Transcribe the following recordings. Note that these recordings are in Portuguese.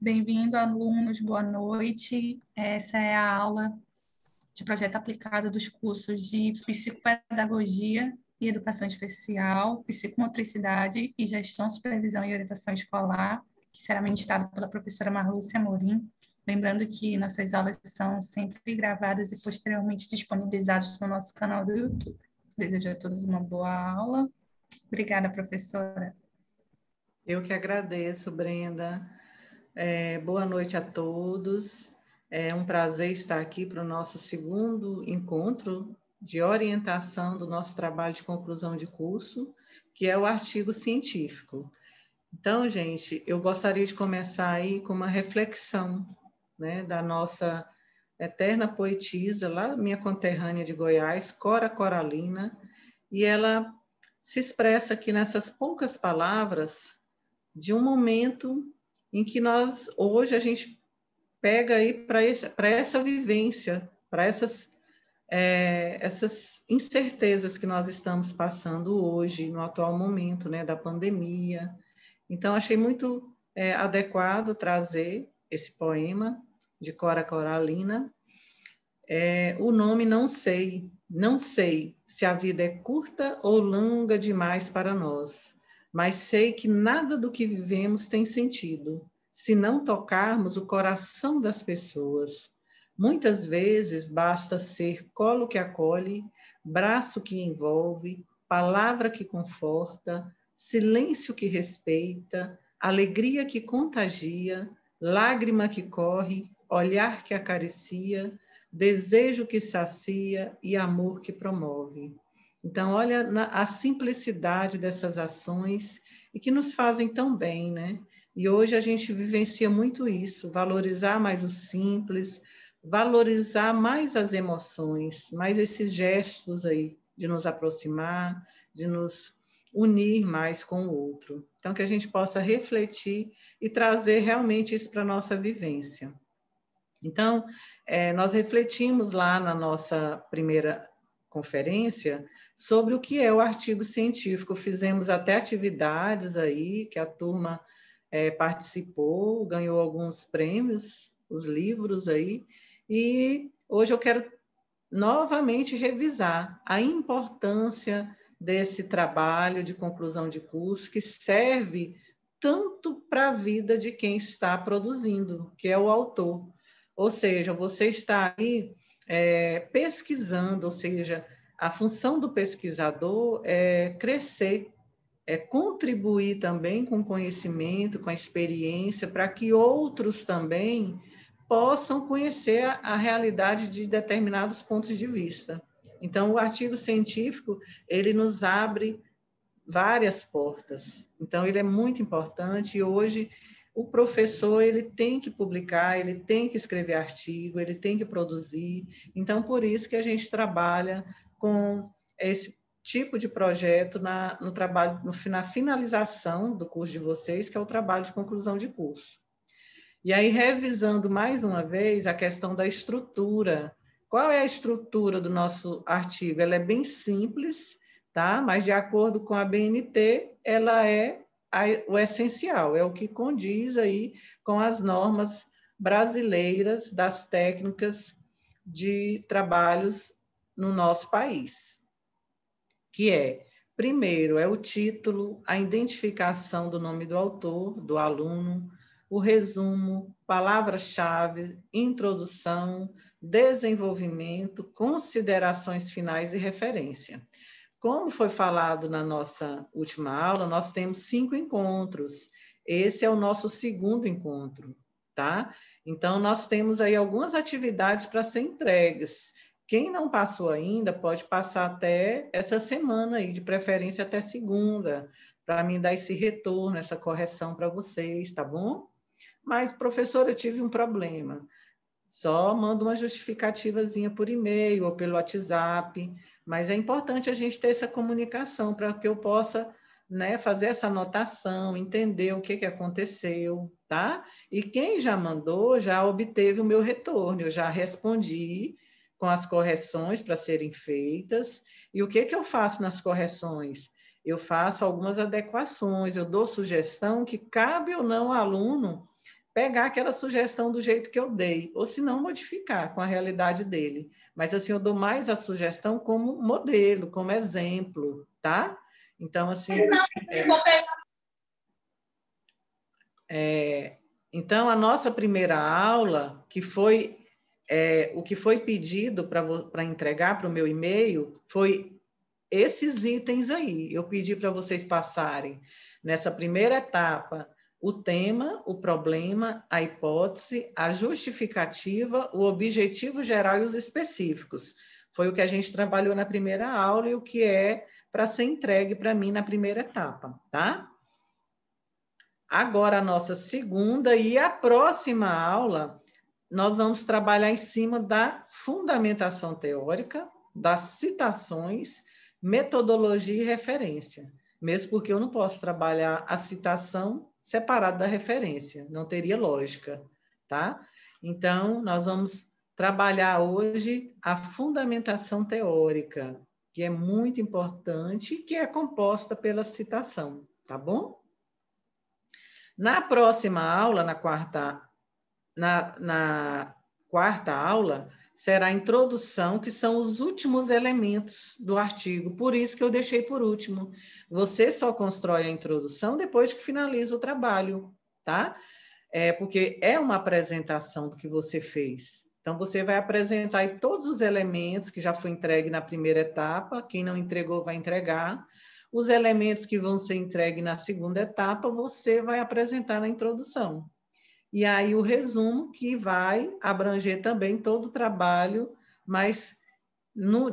Bem-vindo, alunos, boa noite. Essa é a aula de projeto aplicado dos cursos de Psicopedagogia e Educação Especial, Psicomotricidade e Gestão, Supervisão e Orientação Escolar, que será ministrada pela professora Marlúcia Amorim. Lembrando que nossas aulas são sempre gravadas e posteriormente disponibilizadas no nosso canal do YouTube. Desejo a todos uma boa aula. Obrigada, professora. Eu que agradeço, Brenda. Boa noite a todos. É um prazer estar aqui para o nosso segundo encontro de orientação do nosso trabalho de conclusão de curso, que é o artigo científico. Então, gente, eu gostaria de começar aí com uma reflexão, né, da nossa eterna poetisa, lá minha conterrânea de Goiás, Cora Coralina, e ela se expressa aqui nessas poucas palavras de um momento em que hoje, a gente pega aí para essa vivência, para essas incertezas que nós estamos passando hoje, no atual momento, né, da pandemia. Então, achei muito adequado trazer esse poema de Cora Coralina. O nome Não Sei, não sei se a vida é curta ou longa demais para nós, mas sei que nada do que vivemos tem sentido, se não tocarmos o coração das pessoas. Muitas vezes basta ser colo que acolhe, braço que envolve, palavra que conforta, silêncio que respeita, alegria que contagia, lágrima que corre, olhar que acaricia, desejo que sacia e amor que promove. Então, olha a simplicidade dessas ações e que nos fazem tão bem, né? E hoje a gente vivencia muito isso, valorizar mais o simples, valorizar mais as emoções, mais esses gestos aí de nos aproximar, de nos unir mais com o outro. Então, que a gente possa refletir e trazer realmente isso para a nossa vivência. Então, nós refletimos lá na nossa primeira conferência sobre o que é o artigo científico. Fizemos até atividades aí, que a turma participou, ganhou alguns prêmios, os livros aí, e hoje eu quero novamente revisar a importância desse trabalho de conclusão de curso, que serve tanto para a vida de quem está produzindo, que é o autor. Ou seja, você está aí pesquisando, ou seja, a função do pesquisador é crescer, é contribuir também com conhecimento, com a experiência, para que outros também possam conhecer a realidade de determinados pontos de vista. Então, o artigo científico, ele nos abre várias portas. Então, ele é muito importante e hoje o professor ele tem que publicar, ele tem que escrever artigo, ele tem que produzir. Então, por isso que a gente trabalha com esse tipo de projeto no trabalho, na finalização do curso de vocês, que é o trabalho de conclusão de curso. E aí, revisando mais uma vez a questão da estrutura. Qual é a estrutura do nosso artigo? Ela é bem simples, tá? Mas, de acordo com a BNT, ela é o essencial, é o que condiz aí com as normas brasileiras das técnicas de trabalhos no nosso país, que é, primeiro, é o título, a identificação do nome do autor, do aluno, o resumo, palavras-chave, introdução, desenvolvimento, considerações finais e referência. Como foi falado na nossa última aula, nós temos 5 encontros. Esse é o nosso segundo encontro, tá? Então, nós temos aí algumas atividades para ser entregues. Quem não passou ainda pode passar até essa semana aí, de preferência até segunda, para mim dar esse retorno, essa correção para vocês, tá bom? Mas, professora, eu tive um problema. Só manda uma justificativazinha por e-mail ou pelo WhatsApp, mas é importante a gente ter essa comunicação para que eu possa, né, fazer essa anotação, entender o que aconteceu, tá? E quem já mandou já obteve o meu retorno, eu já respondi com as correções para serem feitas. E o que eu faço nas correções? Eu faço algumas adequações, eu dou sugestão que cabe ou não ao aluno pegar aquela sugestão do jeito que eu dei, ou se não, modificar com a realidade dele. Mas, assim, eu dou mais a sugestão como modelo, como exemplo, tá? Então, assim... Então, a nossa primeira aula, que foi o que foi pedido para entregar para o meu e-mail, foi esses itens aí. Eu pedi para vocês passarem, nessa primeira etapa, o tema, o problema, a hipótese, a justificativa, o objetivo geral e os específicos. Foi o que a gente trabalhou na primeira aula e o que é para ser entregue para mim na primeira etapa, tá? Agora, a nossa segunda e a próxima aula, nós vamos trabalhar em cima da fundamentação teórica, das citações, metodologia e referência. Mesmo porque eu não posso trabalhar a citação separada da referência, não teria lógica, tá? Então, nós vamos trabalhar hoje a fundamentação teórica, que é muito importante, que é composta pela citação, tá bom? Na próxima aula, na quarta aula, será a introdução, que são os últimos elementos do artigo, por isso que eu deixei por último. Você só constrói a introdução depois que finaliza o trabalho, tá? Porque é uma apresentação do que você fez. Então, você vai apresentar aí todos os elementos que já foi entregue na primeira etapa, quem não entregou vai entregar. Os elementos que vão ser entregues na segunda etapa, você vai apresentar na introdução. E aí o resumo, que vai abranger também todo o trabalho, mas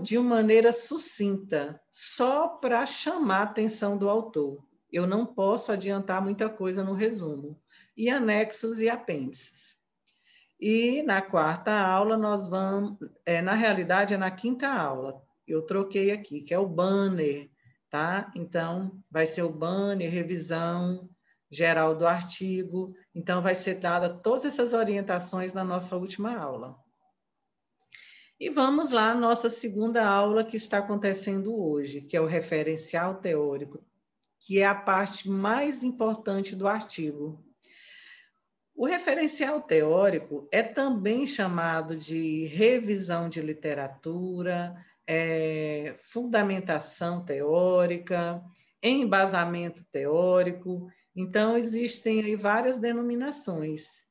de uma maneira sucinta, só para chamar a atenção do autor. Eu não posso adiantar muita coisa no resumo. E anexos e apêndices. E na quarta aula, nós vamos... na realidade, é na quinta aula. Eu troquei aqui, que é o banner, tá? Então, vai ser o banner, revisão geral do artigo. Então, vai ser dada todas essas orientações na nossa última aula. E vamos lá, à nossa segunda aula que está acontecendo hoje, que é o referencial teórico, que é a parte mais importante do artigo. O referencial teórico é também chamado de revisão de literatura, fundamentação teórica, embasamento teórico. Então, existem aí várias denominações.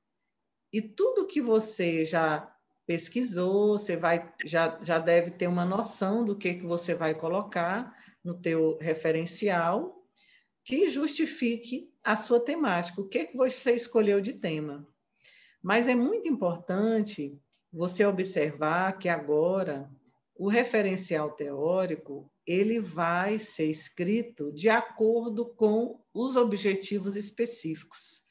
E tudo que você já pesquisou, você já deve ter uma noção do que você vai colocar no teu referencial, que justifique a sua temática, o que você escolheu de tema. Mas é muito importante você observar que agora o referencial teórico ele vai ser escrito de acordo com os objetivos específicos.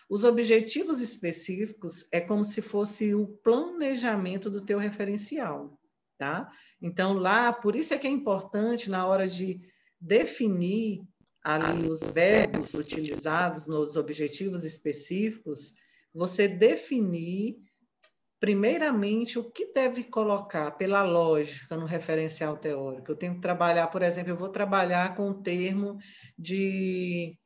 Os objetivos específicos é como se fosse o planejamento do teu referencial, tá? Então, lá, por isso é que é importante, na hora de definir ali os verbos utilizados nos objetivos específicos, você definir, primeiramente, o que deve colocar pela lógica no referencial teórico. Eu tenho que trabalhar, por exemplo, eu vou trabalhar com o termo de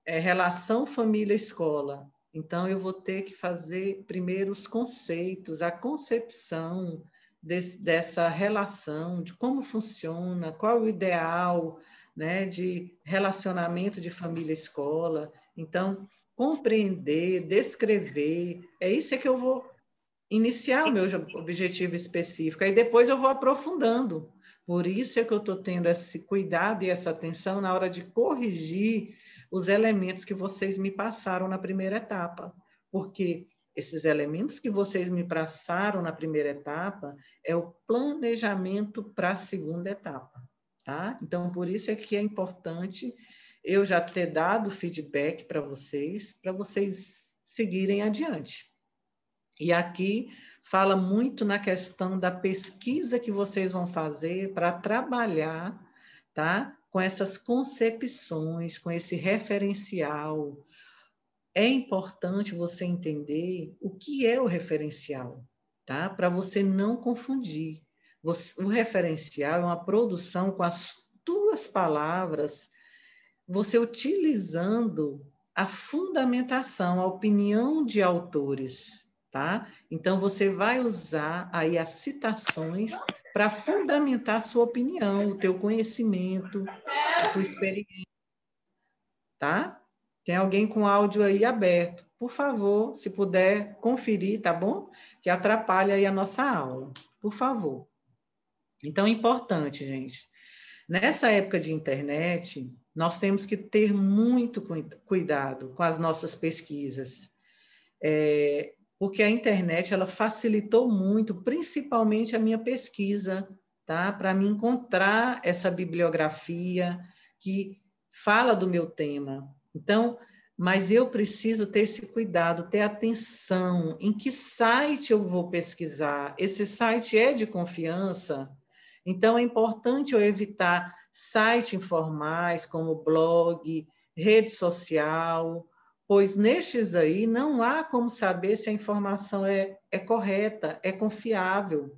relação família-escola. Então, eu vou ter que fazer primeiro os conceitos, a concepção dessa relação, de como funciona, qual o ideal, né, de relacionamento de família-escola. Então, compreender, descrever, é isso que eu vou iniciar o meu objetivo específico. Aí depois eu vou aprofundando. Por isso é que eu estou tendo esse cuidado e essa atenção na hora de corrigir os elementos que vocês me passaram na primeira etapa. Porque esses elementos que vocês me passaram na primeira etapa é o planejamento para a segunda etapa. Tá? Então, por isso é que é importante eu já ter dado feedback para vocês seguirem adiante. E aqui fala muito na questão da pesquisa que vocês vão fazer para trabalhar, tá? Com essas concepções, com esse referencial. É importante você entender o que é o referencial, tá? Para você não confundir. O referencial é uma produção com as tuas palavras, você utilizando a fundamentação, a opinião de autores, tá? Então, você vai usar aí as citações para fundamentar a sua opinião, o teu conhecimento, a tua experiência, tá? Tem alguém com áudio aí aberto. Por favor, se puder conferir, tá bom? Que atrapalha aí a nossa aula. Por favor. Então, é importante, gente. Nessa época de internet, nós temos que ter muito cuidado com as nossas pesquisas, porque a internet ela facilitou muito, principalmente a minha pesquisa, tá? Para me encontrar essa bibliografia que fala do meu tema. Então, mas eu preciso ter esse cuidado, ter atenção em que site eu vou pesquisar. Esse site é de confiança? Então, é importante eu evitar sites informais, como blog, rede social, pois nestes aí não há como saber se a informação é correta, é confiável.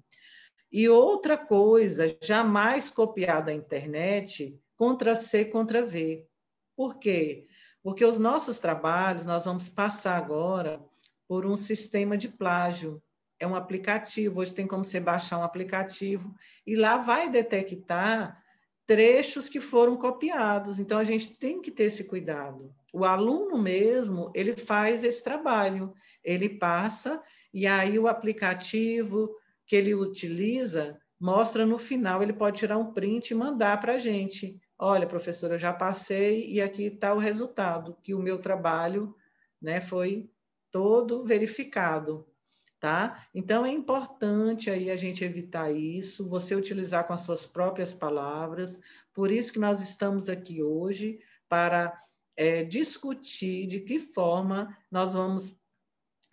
E outra coisa, jamais copiar da internet Ctrl+C, Ctrl+V. Por quê? Porque os nossos trabalhos, nós vamos passar agora por um sistema de plágio. É um aplicativo, hoje tem como você baixar um aplicativo, e lá vai detectar trechos que foram copiados. Então, a gente tem que ter esse cuidado. O aluno mesmo, ele faz esse trabalho, ele passa, e aí o aplicativo que ele utiliza mostra no final, ele pode tirar um print e mandar para a gente. Olha, professora, eu já passei e aqui está o resultado, que o meu trabalho, né, foi todo verificado, tá? Então, é importante aí a gente evitar isso, você utilizar com as suas próprias palavras, por isso que nós estamos aqui hoje, para discutir de que forma nós vamos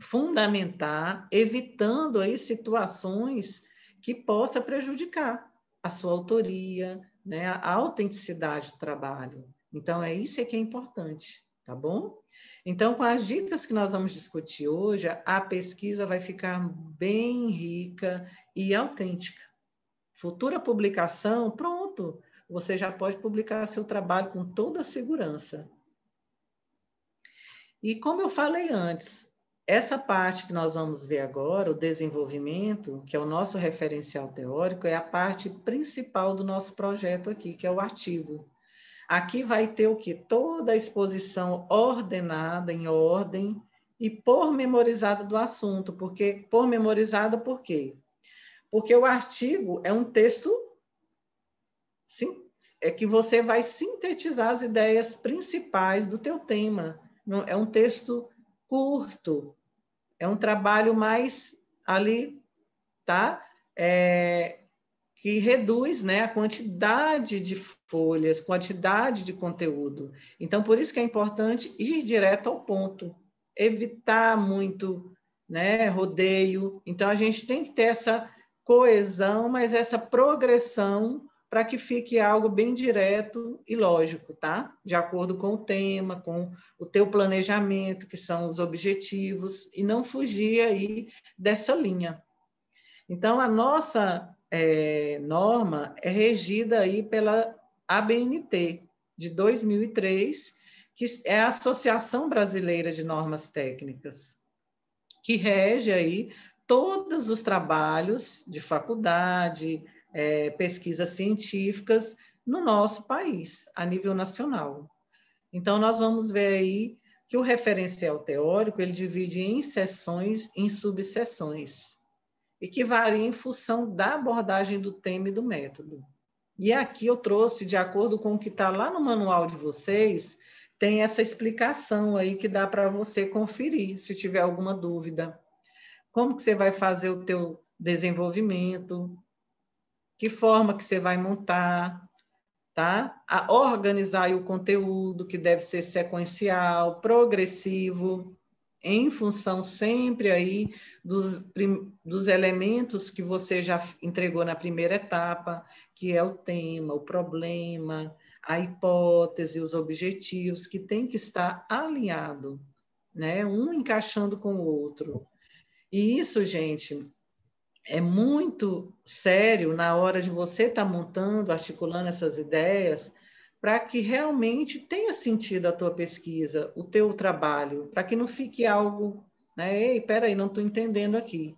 fundamentar, evitando aí situações que possa prejudicar a sua autoria, né, a autenticidade do trabalho. Então, é isso que é importante, tá bom? Então, com as dicas que nós vamos discutir hoje, a pesquisa vai ficar bem rica e autêntica. Futura publicação, pronto, você já pode publicar seu trabalho com toda a segurança. E como eu falei antes, essa parte que nós vamos ver agora, o desenvolvimento, que é o nosso referencial teórico, é a parte principal do nosso projeto aqui, que é o artigo. Aqui vai ter o quê? Toda a exposição ordenada, em ordem, e pormenorizada do assunto. Pormenorizada por quê? Porque o artigo é um texto que você vai sintetizar as ideias principais do teu tema. É um texto curto, é um trabalho mais ali, tá? Que reduz, né, a quantidade de folhas, quantidade de conteúdo. Então, por isso que é importante ir direto ao ponto, evitar muito, né, rodeio. Então, a gente tem que ter essa coesão, mas essa progressão para que fique algo bem direto e lógico, tá? De acordo com o tema, com o teu planejamento, que são os objetivos, e não fugir aí dessa linha. Então, a nossa norma é regida aí pela ABNT, de 2003, que é a Associação Brasileira de Normas Técnicas, que rege aí todos os trabalhos de faculdade, pesquisas científicas no nosso país, a nível nacional. Então, nós vamos ver aí que o referencial teórico ele divide em seções, em subseções, e que varia em função da abordagem do tema e do método. E aqui eu trouxe, de acordo com o que está lá no manual de vocês, tem essa explicação aí que dá para você conferir, se tiver alguma dúvida. Como que você vai fazer o teu desenvolvimento, que forma que você vai montar, tá? A organizar aí o conteúdo, que deve ser sequencial, progressivo, em função sempre aí dos elementos que você já entregou na primeira etapa, que é o tema, o problema, a hipótese, os objetivos, que tem que estar alinhado, né? Um encaixando com o outro. E isso, gente, é muito sério na hora de você estar montando, articulando essas ideias, para que realmente tenha sentido a tua pesquisa, o teu trabalho, para que não fique algo, né? Ei, peraí, não estou entendendo aqui.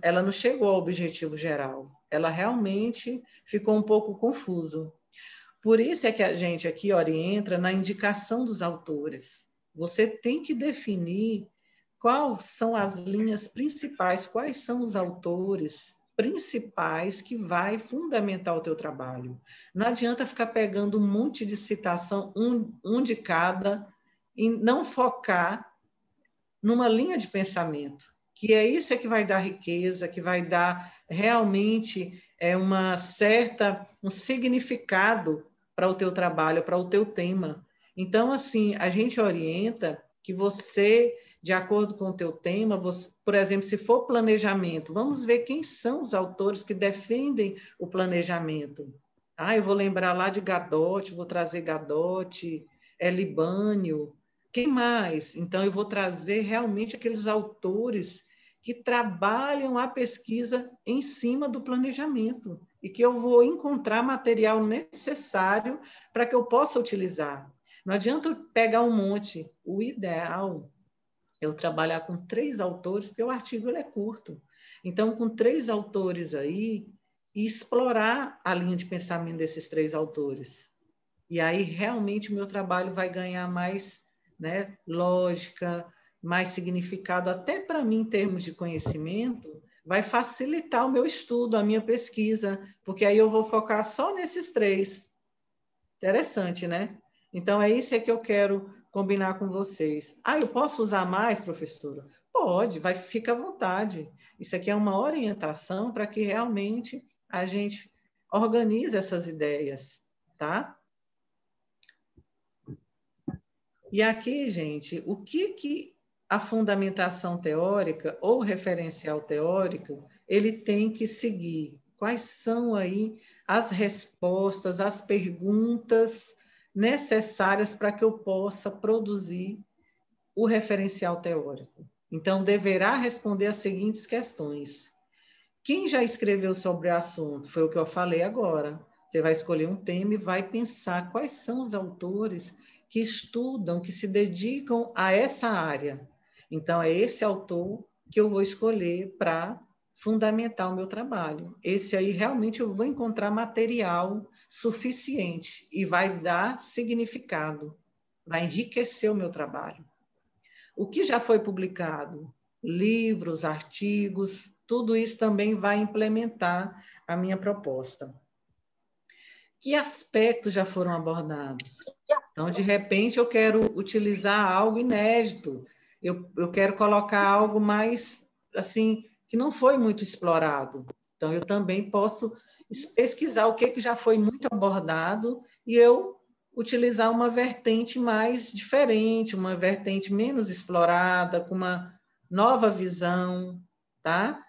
Ela não chegou ao objetivo geral. Ela realmente ficou um pouco confusa. Por isso é que a gente aqui orienta na indicação dos autores. Você tem que definir quais são as linhas principais, quais são os autores principais que vai fundamentar o teu trabalho. Não adianta ficar pegando um monte de citação, um de cada, e não focar numa linha de pensamento, que é isso que vai dar riqueza, que vai dar realmente um significado para o teu trabalho, para o teu tema. Então, assim, a gente orienta que você, de acordo com o teu tema, você, por exemplo, se for planejamento, vamos ver quem são os autores que defendem o planejamento. Eu vou lembrar lá de Gadotti, vou trazer Gadotti, Libânio, quem mais? Então, eu vou trazer realmente aqueles autores que trabalham a pesquisa em cima do planejamento e que eu vou encontrar material necessário para que eu possa utilizar. Não adianta eu pegar um monte. O ideal é eu trabalhar com 3 autores, porque o artigo ele é curto. Então, com 3 autores aí, e explorar a linha de pensamento desses 3 autores. E aí, realmente, o meu trabalho vai ganhar mais, né, lógica, mais significado, até para mim, em termos de conhecimento, vai facilitar o meu estudo, a minha pesquisa, porque aí eu vou focar só nesses 3. Interessante, né? Então, é isso que eu quero combinar com vocês. Eu posso usar mais, professora? Pode, fica à vontade. Isso aqui é uma orientação para que realmente a gente organize essas ideias, tá? E aqui, gente, o que a fundamentação teórica ou referencial teórico ele tem que seguir? Quais são aí as respostas, as perguntas necessárias para que eu possa produzir o referencial teórico? Então, deverá responder as seguintes questões. Quem já escreveu sobre o assunto? Foi o que eu falei agora. Você vai escolher um tema e vai pensar quais são os autores que estudam, que se dedicam a essa área. Então, é esse autor que eu vou escolher para fundamentar o meu trabalho. Esse aí, realmente, eu vou encontrar material suficiente e vai dar significado, vai enriquecer o meu trabalho. O que já foi publicado? Livros, artigos, tudo isso também vai implementar a minha proposta. Que aspectos já foram abordados? Então, de repente, eu quero utilizar algo inédito, eu quero colocar algo mais, assim, que não foi muito explorado. Então, eu também posso pesquisar o que já foi muito abordado e eu utilizar uma vertente mais diferente, uma vertente menos explorada, com uma nova visão, tá?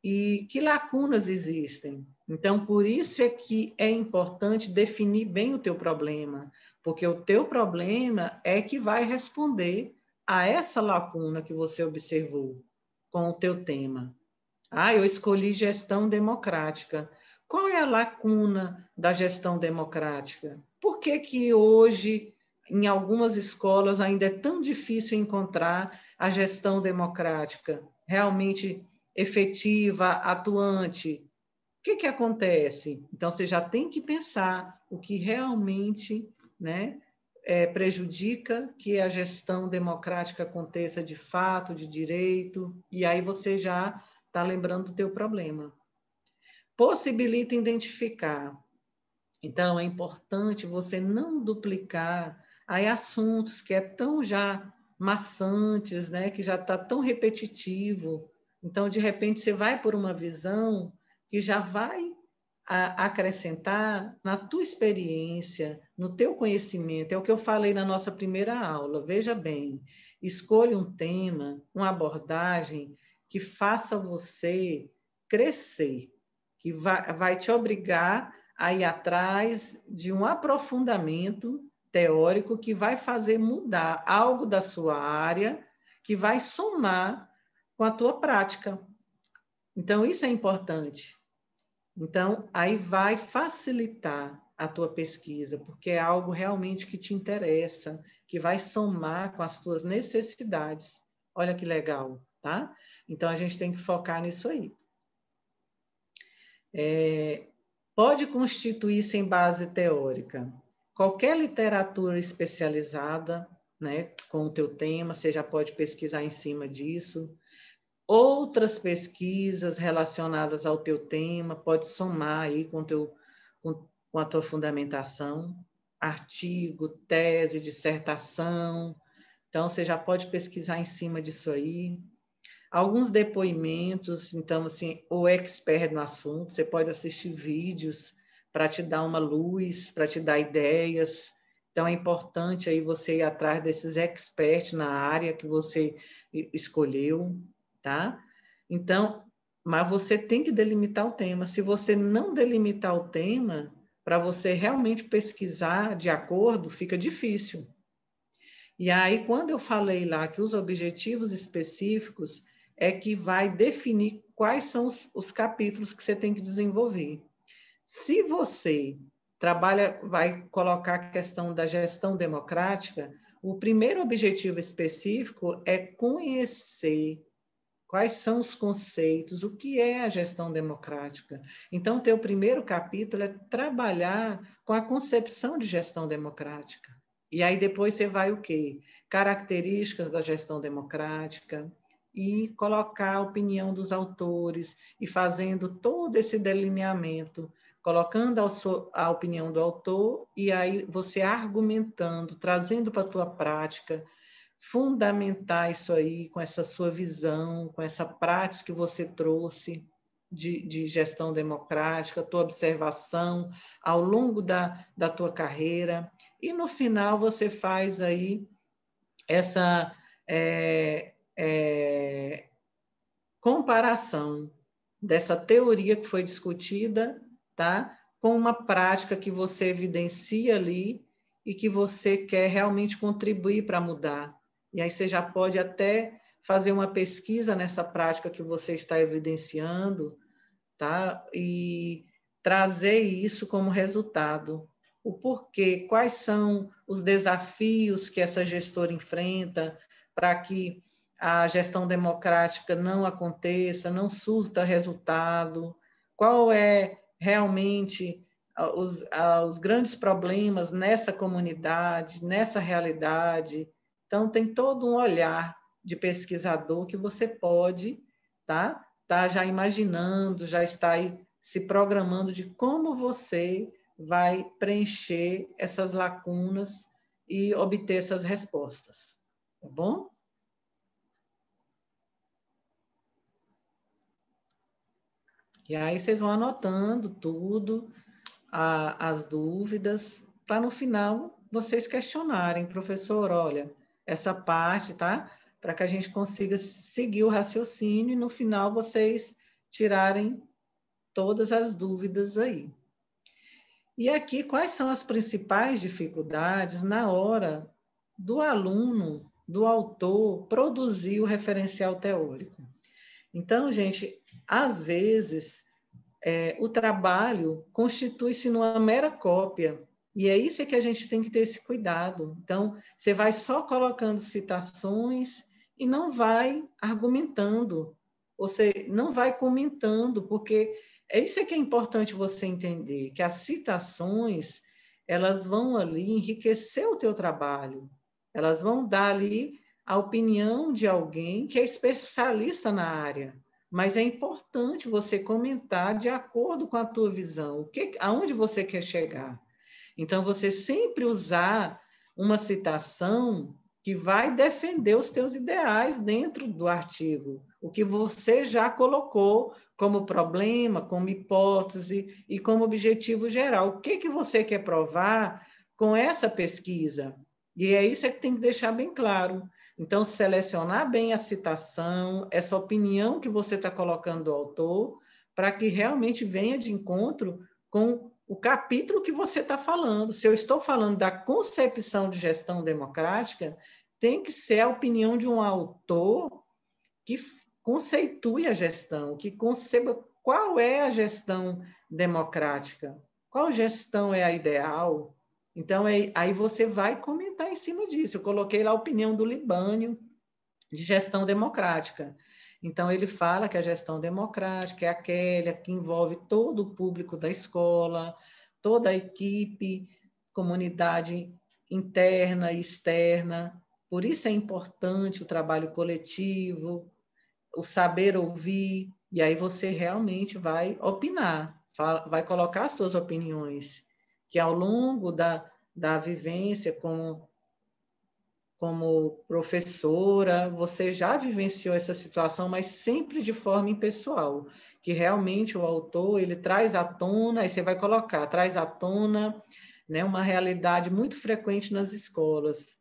E que lacunas existem. Então, por isso é que é importante definir bem o teu problema, porque o teu problema é que vai responder a essa lacuna que você observou com o teu tema. Eu escolhi gestão democrática. Qual é a lacuna da gestão democrática? Por que hoje, em algumas escolas, ainda é tão difícil encontrar a gestão democrática realmente efetiva, atuante? O que acontece? Então, você já tem que pensar o que realmente, né, prejudica que a gestão democrática aconteça de fato, de direito, e aí você já está lembrando do teu problema. Possibilita identificar. Então, é importante você não duplicar aí assuntos que é tão já maçantes, né, que já está tão repetitivo. Então, de repente, você vai por uma visão que já vai acrescentar na tua experiência, no teu conhecimento. É o que eu falei na nossa primeira aula. Veja bem, escolha um tema, uma abordagem que faça você crescer, que vai te obrigar a ir atrás de um aprofundamento teórico que vai fazer mudar algo da sua área, que vai somar com a tua prática. Então, isso é importante. Então, aí vai facilitar a tua pesquisa, porque é algo realmente que te interessa, que vai somar com as tuas necessidades. Olha que legal, tá? Então, a gente tem que focar nisso aí. Pode constituir-se em base teórica. Qualquer literatura especializada, né, com o teu tema, você já pode pesquisar em cima disso. Outras pesquisas relacionadas ao teu tema, pode somar aí com a tua fundamentação, artigo, tese, dissertação. Então, você já pode pesquisar em cima disso aí. Alguns depoimentos, então, assim, o expert no assunto, você pode assistir vídeos para te dar uma luz, para te dar ideias. Então, é importante aí você ir atrás desses experts na área que você escolheu, tá? Então, mas você tem que delimitar o tema. Se você não delimitar o tema, para você realmente pesquisar de acordo, fica difícil. E aí, quando eu falei lá que os objetivos específicos é que vai definir quais são os capítulos que você tem que desenvolver. Se você vai colocar a questão da gestão democrática, o primeiro objetivo específico é conhecer quais são os conceitos, o que é a gestão democrática. Então, o teu primeiro capítulo é trabalhar com a concepção de gestão democrática. E aí depois você vai o quê? Características da gestão democrática e colocar a opinião dos autores e fazendo todo esse delineamento, colocando a opinião do autor e aí você argumentando, trazendo para a tua prática, fundamentar isso aí com essa sua visão, com essa prática que você trouxe de gestão democrática, tua observação ao longo da tua carreira, e no final você faz aí essa comparação dessa teoria que foi discutida, tá? Com uma prática que você evidencia ali e que você quer realmente contribuir para mudar. E aí você já pode até fazer uma pesquisa nessa prática que você está evidenciando, tá? E trazer isso como resultado. O porquê, quais são os desafios que essa gestora enfrenta para que a gestão democrática não aconteça, não surta resultado, qual é realmente os grandes problemas nessa comunidade, nessa realidade. Então, tem todo um olhar de pesquisador que você pode, tá já imaginando, já está aí se programando de como você vai preencher essas lacunas e obter essas respostas. Tá bom? E aí vocês vão anotando tudo, as dúvidas, para no final vocês questionarem, professor, olha, essa parte, tá? Para que a gente consiga seguir o raciocínio e no final vocês tirarem todas as dúvidas aí. E aqui, quais são as principais dificuldades na hora do aluno, do autor, produzir o referencial teórico? Então, gente, às vezes, o trabalho constitui-se numa mera cópia, e é isso que a gente tem que ter esse cuidado. Então, você vai só colocando citações e não vai argumentando, você não vai comentando, porque é isso que é importante você entender, que as citações, elas vão ali enriquecer o teu trabalho, elas vão dar ali a opinião de alguém que é especialista na área, mas é importante você comentar de acordo com a tua visão, aonde você quer chegar. Então, você sempre usar uma citação que vai defender os teus ideais dentro do artigo, o que você já colocou como problema, como hipótese e como objetivo geral. O que você quer provar com essa pesquisa? E é isso que tem que deixar bem claro. Então, selecionar bem a citação, essa opinião que você está colocando do autor, para que realmente venha de encontro com o capítulo que você está falando. Se eu estou falando da concepção de gestão democrática, tem que ser a opinião de um autor que conceitue a gestão, que conceba qual é a gestão democrática, qual gestão é a ideal? Então, aí você vai comentar em cima disso. Eu coloquei lá a opinião do Libânio de gestão democrática. Então, ele fala que a gestão democrática é aquela que envolve todo o público da escola, toda a equipe, comunidade interna e externa. Por isso é importante o trabalho coletivo, o saber ouvir, e aí você realmente vai opinar, vai colocar as suas opiniões, que ao longo da vivência como professora, você já vivenciou essa situação, mas sempre de forma impessoal, que realmente o autor, ele traz à tona, aí você vai colocar, traz à tona, né, uma realidade muito frequente nas escolas,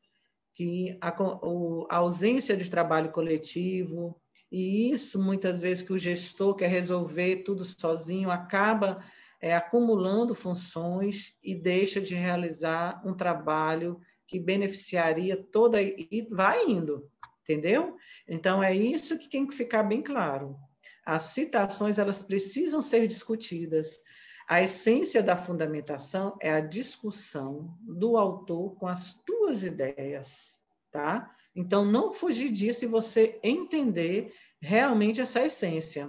que a ausência de trabalho coletivo, e isso, muitas vezes, que o gestor quer resolver tudo sozinho, acaba acumulando funções e deixa de realizar um trabalho que beneficiaria toda, e vai indo, entendeu? Então, é isso que tem que ficar bem claro. As citações, elas precisam ser discutidas. A essência da fundamentação é a discussão do autor com as tuas ideias, tá? Então, não fugir disso e você entender realmente essa essência.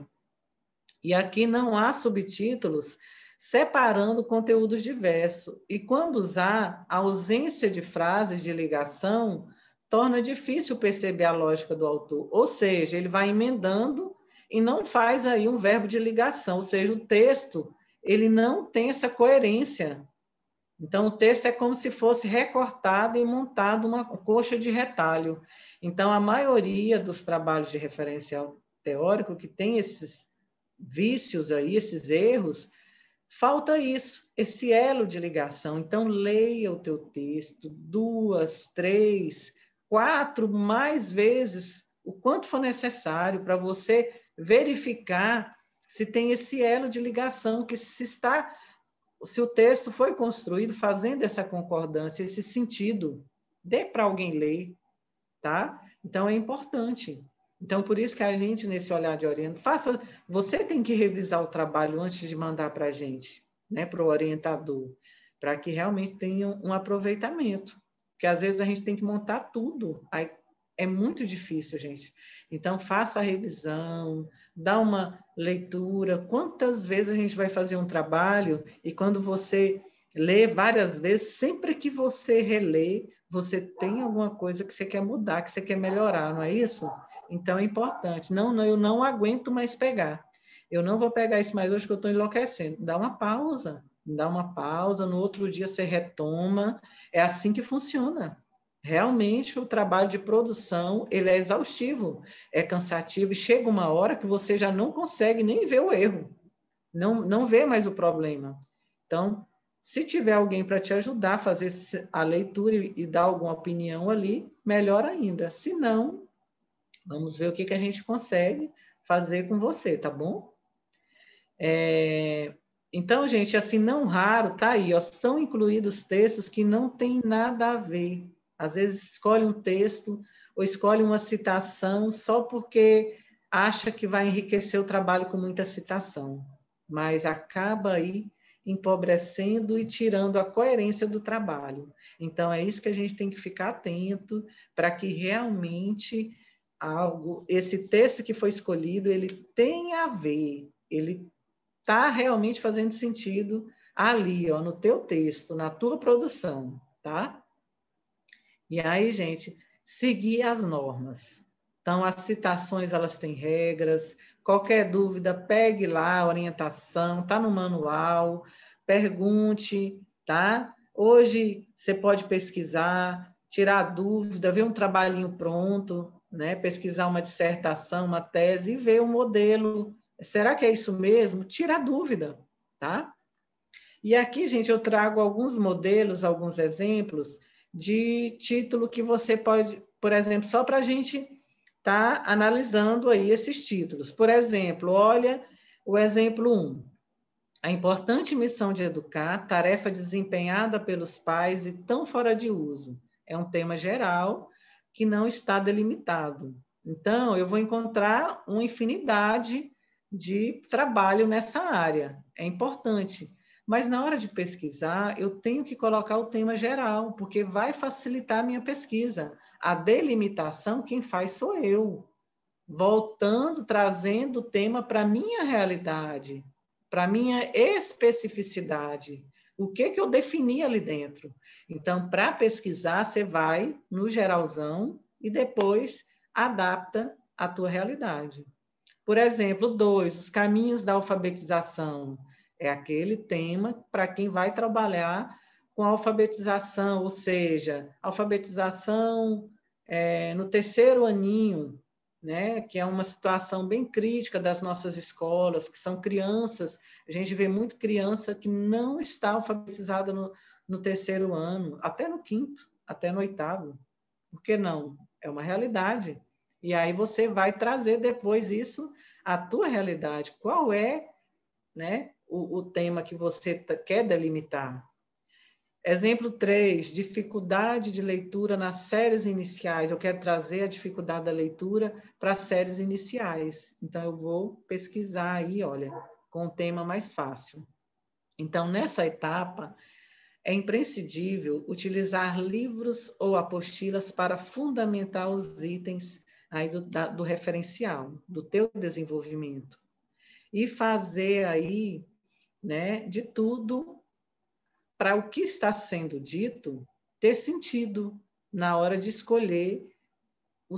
E aqui não há subtítulos separando conteúdos diversos. E quando usar, a ausência de frases de ligação torna difícil perceber a lógica do autor. Ou seja, ele vai emendando e não faz aí um verbo de ligação. Ou seja, o texto, ele não tem essa coerência. Então, o texto é como se fosse recortado e montado uma coxa de retalho. Então, a maioria dos trabalhos de referencial teórico que tem esses vícios aí, esses erros, falta isso, esse elo de ligação. Então, leia o teu texto 2, 3, 4 mais vezes, o quanto for necessário, para você verificar se tem esse elo de ligação, que se o texto foi construído fazendo essa concordância, esse sentido, dê para alguém ler, tá? Então, é importante. Então, por isso que a gente, nesse olhar de orientador, você tem que revisar o trabalho antes de mandar para a gente, né, para o orientador, para que realmente tenha um aproveitamento. Porque, às vezes, a gente tem que montar tudo. Aí, é muito difícil, gente. Então, faça a revisão, dá uma leitura. Quantas vezes a gente vai fazer um trabalho e quando você lê várias vezes, sempre que você relê, você tem alguma coisa que você quer mudar, que você quer melhorar, não é isso? Então, é importante. Não, eu não aguento mais pegar. Eu não vou pegar isso mais hoje que eu estou enlouquecendo. Dá uma pausa, no outro dia você retoma. É assim que funciona. Realmente, o trabalho de produção, ele é exaustivo, é cansativo, e chega uma hora que você já não consegue nem ver o erro, não vê mais o problema. Então, se tiver alguém para te ajudar a fazer a leitura e dar alguma opinião ali, melhor ainda. Se não, vamos ver o que a gente consegue fazer com você, tá bom? Então, gente, assim, não raro, tá aí, ó, são incluídos textos que não têm nada a ver. Às vezes escolhe um texto ou escolhe uma citação só porque acha que vai enriquecer o trabalho com muita citação, mas acaba aí empobrecendo e tirando a coerência do trabalho. Então, é isso que a gente tem que ficar atento para que realmente esse texto que foi escolhido, ele tenha a ver, ele está realmente fazendo sentido ali, ó, no teu texto, na tua produção, tá? E aí, gente, seguir as normas. Então, as citações, elas têm regras. Qualquer dúvida, pegue lá a orientação, está no manual, pergunte, tá? Hoje, você pode pesquisar, tirar dúvida, ver um trabalhinho pronto, né? Pesquisar uma dissertação, uma tese e ver o modelo. Será que é isso mesmo? Tira a dúvida, tá? E aqui, gente, eu trago alguns modelos, alguns exemplos de título que você pode, por exemplo, só para a gente estar analisando aí esses títulos. Por exemplo, olha o exemplo 1. A importante missão de educar, tarefa desempenhada pelos pais e tão fora de uso. É um tema geral que não está delimitado. Então, eu vou encontrar uma infinidade de trabalho nessa área. É importante. Mas na hora de pesquisar, eu tenho que colocar o tema geral, porque vai facilitar a minha pesquisa. A delimitação, quem faz sou eu. Voltando, trazendo o tema para a minha realidade, para a minha especificidade. O que eu defini ali dentro? Então, para pesquisar, você vai no geralzão e depois adapta à tua realidade. Por exemplo, 2, os caminhos da alfabetização. É aquele tema para quem vai trabalhar com alfabetização, ou seja, alfabetização no terceiro aninho, né, que é uma situação bem crítica das nossas escolas, que são crianças, a gente vê muito criança que não está alfabetizada no terceiro ano, até no quinto, até no oitavo. Por que não? É uma realidade. E aí você vai trazer depois isso à tua realidade. Qual é, né, o tema que você quer delimitar? Exemplo 3, dificuldade de leitura nas séries iniciais. Eu quero trazer a dificuldade da leitura para as séries iniciais. Então, eu vou pesquisar aí, olha, com o tema mais fácil. Então, nessa etapa, é imprescindível utilizar livros ou apostilas para fundamentar os itens aí do referencial, do teu desenvolvimento. E fazer aí, né, de tudo para o que está sendo dito ter sentido na hora de escolher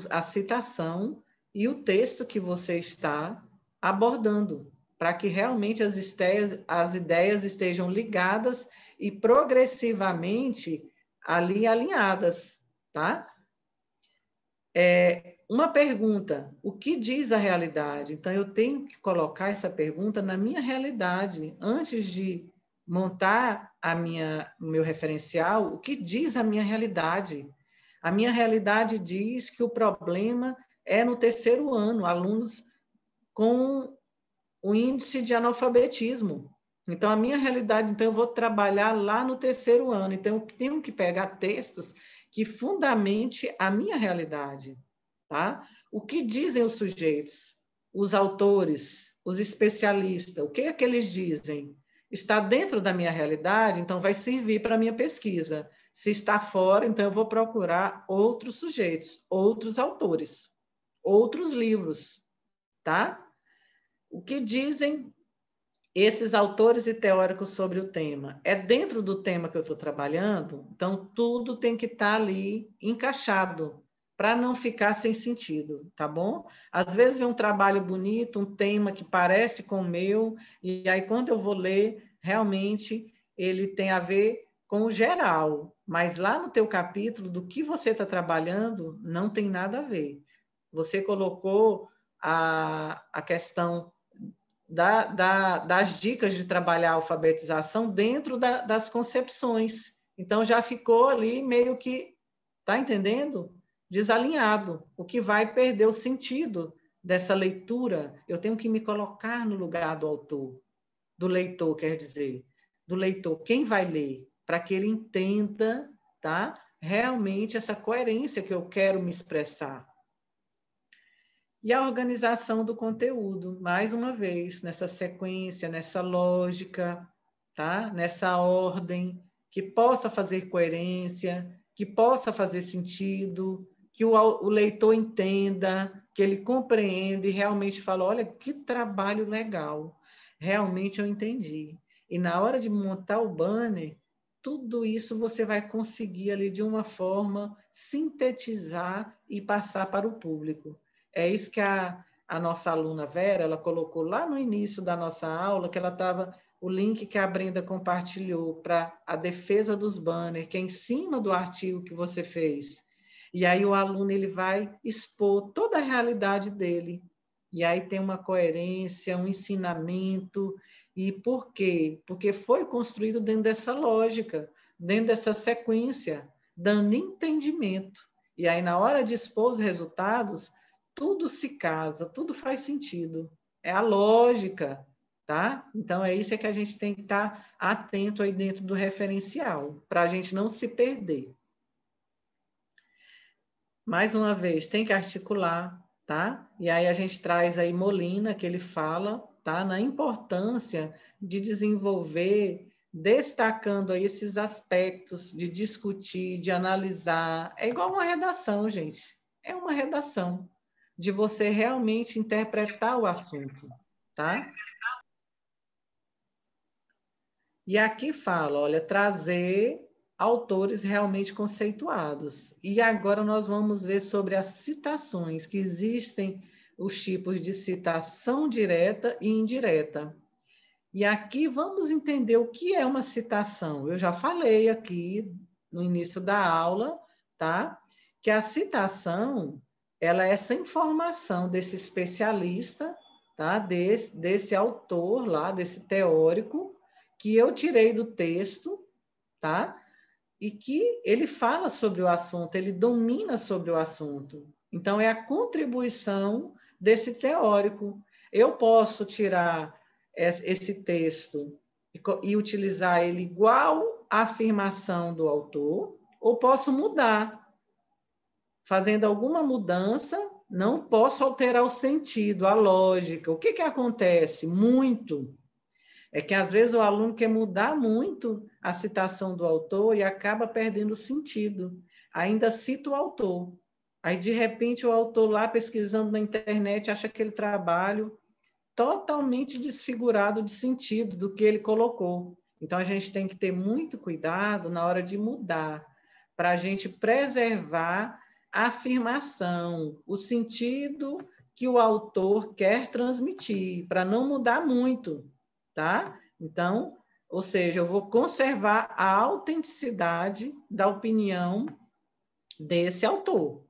a citação e o texto que você está abordando, para que realmente as ideias estejam ligadas e progressivamente ali alinhadas, tá? Uma pergunta, o que diz a realidade? Então, eu tenho que colocar essa pergunta na minha realidade, antes de montar o meu referencial, o que diz a minha realidade? A minha realidade diz que o problema é no terceiro ano, alunos com o índice de analfabetismo. Então, a minha realidade, então, eu vou trabalhar lá no terceiro ano. Então, eu tenho que pegar textos que fundamente a minha realidade, tá? O que dizem os sujeitos, os autores, os especialistas? O que é que eles dizem? Está dentro da minha realidade, então vai servir para a minha pesquisa. Se está fora, então eu vou procurar outros sujeitos, outros autores, outros livros, tá? O que dizem esses autores e teóricos sobre o tema? É dentro do tema que eu estou trabalhando? Então, tudo tem que estar ali encaixado, para não ficar sem sentido, tá bom? Às vezes vem um trabalho bonito, um tema que parece com o meu, e aí quando eu vou ler, realmente ele tem a ver com o geral, mas lá no teu capítulo, do que você está trabalhando, não tem nada a ver. Você colocou a questão das dicas de trabalhar a alfabetização dentro das concepções. Então, já ficou ali meio que, tá entendendo? Desalinhado, o que vai perder o sentido dessa leitura. Eu tenho que me colocar no lugar do autor, do leitor, quer dizer, do leitor, quem vai ler, para que ele entenda, tá? Realmente essa coerência que eu quero me expressar. E a organização do conteúdo, mais uma vez, nessa sequência, nessa lógica, tá? Nessa ordem, que possa fazer coerência, que possa fazer sentido, que o leitor entenda, que ele compreenda e realmente fale, olha, que trabalho legal, realmente eu entendi. E na hora de montar o banner, tudo isso você vai conseguir ali de uma forma sintetizar e passar para o público. É isso que a nossa aluna Vera, ela colocou lá no início da nossa aula, que ela estava, o link que a Brenda compartilhou para a defesa dos banners, que é em cima do artigo que você fez. E aí o aluno ele vai expor toda a realidade dele. E aí tem uma coerência, um ensinamento. E por quê? Porque foi construído dentro dessa lógica, dentro dessa sequência, dando entendimento. E aí, na hora de expor os resultados, tudo se casa, tudo faz sentido. É a lógica, tá? Então, é isso que a gente tem que estar atento aí dentro do referencial, para a gente não se perder. Mais uma vez, tem que articular, tá? E aí a gente traz aí Molina, que ele fala, tá? Na importância de desenvolver destacando aí esses aspectos de discutir, de analisar. É igual uma redação, gente. É uma redação de você realmente interpretar o assunto, tá? E aqui fala, olha, trazer autores realmente conceituados. E agora nós vamos ver sobre as citações, que existem os tipos de citação direta e indireta. E aqui vamos entender o que é uma citação. Eu já falei aqui no início da aula, tá? Que a citação, ela é essa informação desse especialista, tá? Desse autor lá, desse teórico, que eu tirei do texto, tá? E que ele fala sobre o assunto, ele domina sobre o assunto. Então, é a contribuição desse teórico. Eu posso tirar esse texto e utilizar ele igual à afirmação do autor, ou posso mudar, fazendo alguma mudança, não posso alterar o sentido, a lógica. O que acontece? Muito. É que, às vezes, o aluno quer mudar muito a citação do autor e acaba perdendo o sentido. Ainda cita o autor. Aí, de repente, o autor lá pesquisando na internet acha aquele trabalho totalmente desfigurado de sentido do que ele colocou. Então, a gente tem que ter muito cuidado na hora de mudar, para a gente preservar a afirmação, o sentido que o autor quer transmitir, para não mudar muito, tá? Então, ou seja, eu vou conservar a autenticidade da opinião desse autor.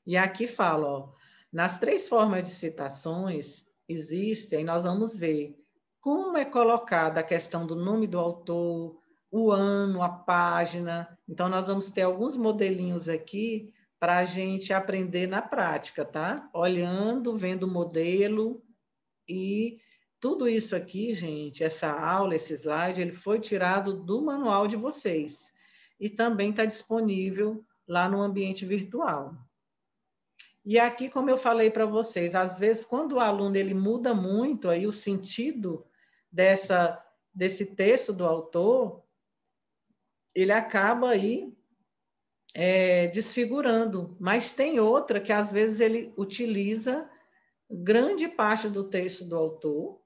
E aqui fala, ó, nas 3 formas de citações existem, nós vamos ver como é colocada a questão do nome do autor, o ano, a página. Então, nós vamos ter alguns modelinhos aqui para a gente aprender na prática, tá? Olhando, vendo o modelo e tudo isso aqui, gente, essa aula, esse slide, ele foi tirado do manual de vocês e também está disponível lá no ambiente virtual. E aqui, como eu falei para vocês, às vezes, quando o aluno ele muda muito aí o sentido desse texto do autor, ele acaba aí desfigurando. Mas tem outra que, às vezes, ele utiliza grande parte do texto do autor,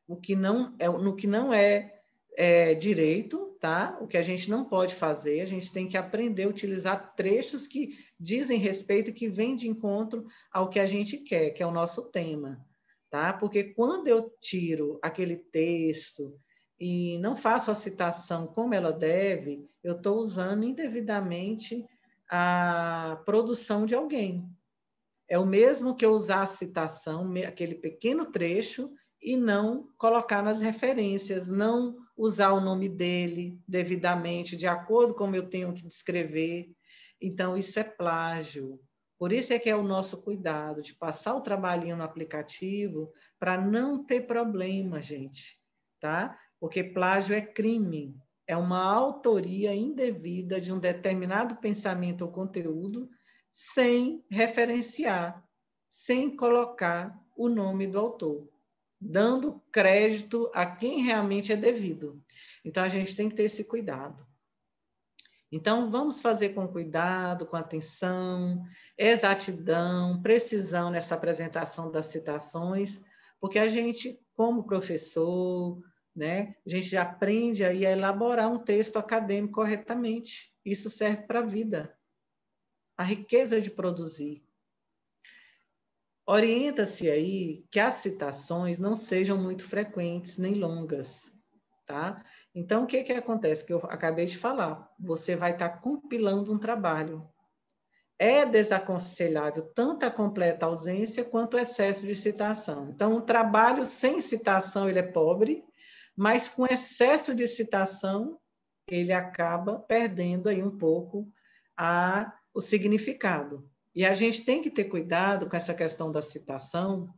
no que não é direito, tá? O que a gente não pode fazer, a gente tem que aprender a utilizar trechos que dizem respeito e que vêm de encontro ao que a gente quer, que é o nosso tema, tá? Porque quando eu tiro aquele texto e não faço a citação como ela deve, eu estou usando indevidamente a produção de alguém. É o mesmo que eu usar a citação, aquele pequeno trecho, e não colocar nas referências, não usar o nome dele devidamente, de acordo com como eu tenho que descrever. Então, isso é plágio. Por isso é que é o nosso cuidado de passar o trabalhinho no aplicativo para não ter problema, gente, tá? Porque plágio é crime, é uma autoria indevida de um determinado pensamento ou conteúdo sem referenciar, sem colocar o nome do autor, dando crédito a quem realmente é devido. Então, a gente tem que ter esse cuidado. Então, vamos fazer com cuidado, com atenção, exatidão, precisão nessa apresentação das citações, porque a gente, como professor, né, a gente aprende aí a elaborar um texto acadêmico corretamente. Isso serve para a vida. A riqueza de produzir. Orienta-se aí que as citações não sejam muito frequentes nem longas, tá? Então, o que acontece? Que eu acabei de falar, você vai estar compilando um trabalho. É desaconselhável tanto a completa ausência quanto o excesso de citação. Então, um trabalho sem citação, ele é pobre, mas com excesso de citação, ele acaba perdendo aí um pouco o significado. E a gente tem que ter cuidado com essa questão da citação,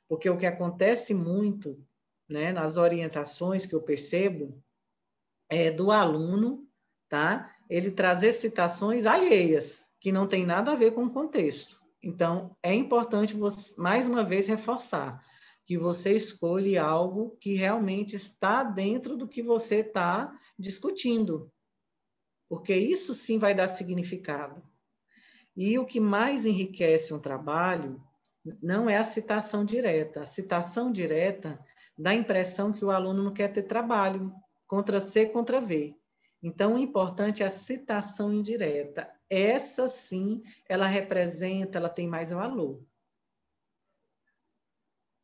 porque o que acontece muito, né, nas orientações que eu percebo é do aluno, tá? Ele trazer citações alheias, que não tem nada a ver com o contexto. Então, é importante, mais uma vez, reforçar que você escolha algo que realmente está dentro do que você está discutindo, porque isso sim vai dar significado. E o que mais enriquece um trabalho não é a citação direta. A citação direta dá a impressão que o aluno não quer ter trabalho, contra C, contra V. Então, o importante é a citação indireta. Essa sim, ela representa, ela tem mais valor.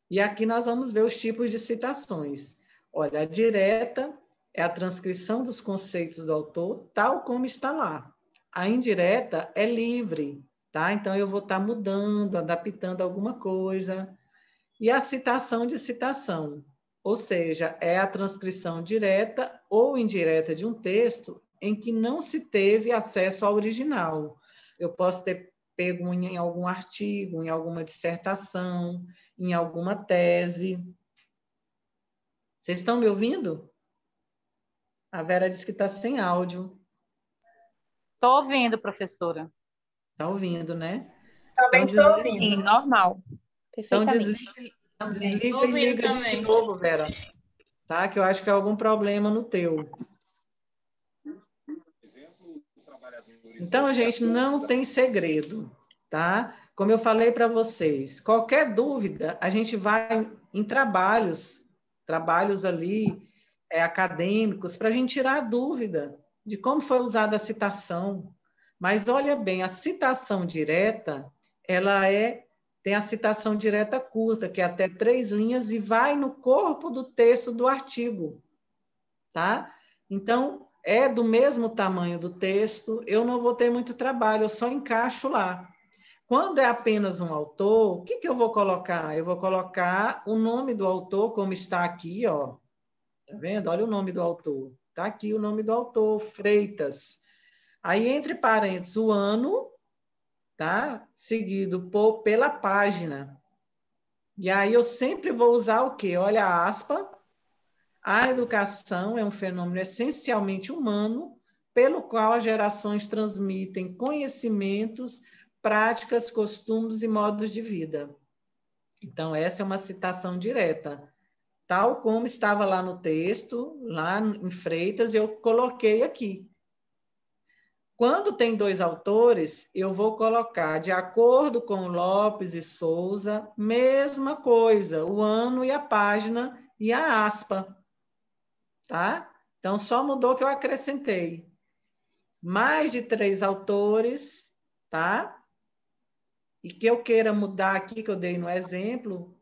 E aqui nós vamos ver os tipos de citações. Olha, a direta é a transcrição dos conceitos do autor, tal como está lá. A indireta é livre, tá? Então, eu vou estar mudando, adaptando alguma coisa. E a citação de citação, ou seja, é a transcrição direta ou indireta de um texto em que não se teve acesso ao original. Eu posso ter pego em algum artigo, em alguma dissertação, em alguma tese. Vocês estão me ouvindo? A Vera disse que está sem áudio. Estou ouvindo, professora. Está ouvindo, né? Também Então, estou ouvindo. Sim, normal. Então, Perfeitamente. desliga e liga de novo, Vera. Tá? Que eu acho que é algum problema no teu. Então, gente, não tem segredo, tá? Como eu falei para vocês, qualquer dúvida, a gente vai em trabalhos ali acadêmicos, para a gente tirar a dúvida de como foi usada a citação. Mas olha bem, a citação direta, tem a citação direta curta, que é até 3 linhas, e vai no corpo do texto do artigo, tá? Então, é do mesmo tamanho do texto, eu não vou ter muito trabalho, eu só encaixo lá. Quando é apenas um autor, o que eu vou colocar? Eu vou colocar o nome do autor, como está aqui, ó. Tá vendo? Olha o nome do autor. Tá aqui o nome do autor, Freitas. Aí, entre parênteses, o ano, tá? Seguido pela página. E aí, eu sempre vou usar o quê? Olha a aspa. A educação é um fenômeno essencialmente humano, pelo qual as gerações transmitem conhecimentos, práticas, costumes e modos de vida. Então, essa é uma citação direta, tal como estava lá no texto, lá em Freitas, eu coloquei aqui. Quando tem 2 autores, eu vou colocar, de acordo com Lopes e Souza, mesma coisa, o ano e a página e a aspa. Tá? Então, só mudou que eu acrescentei. Mais de 3 autores, tá? E que eu queira mudar aqui, que eu dei no exemplo,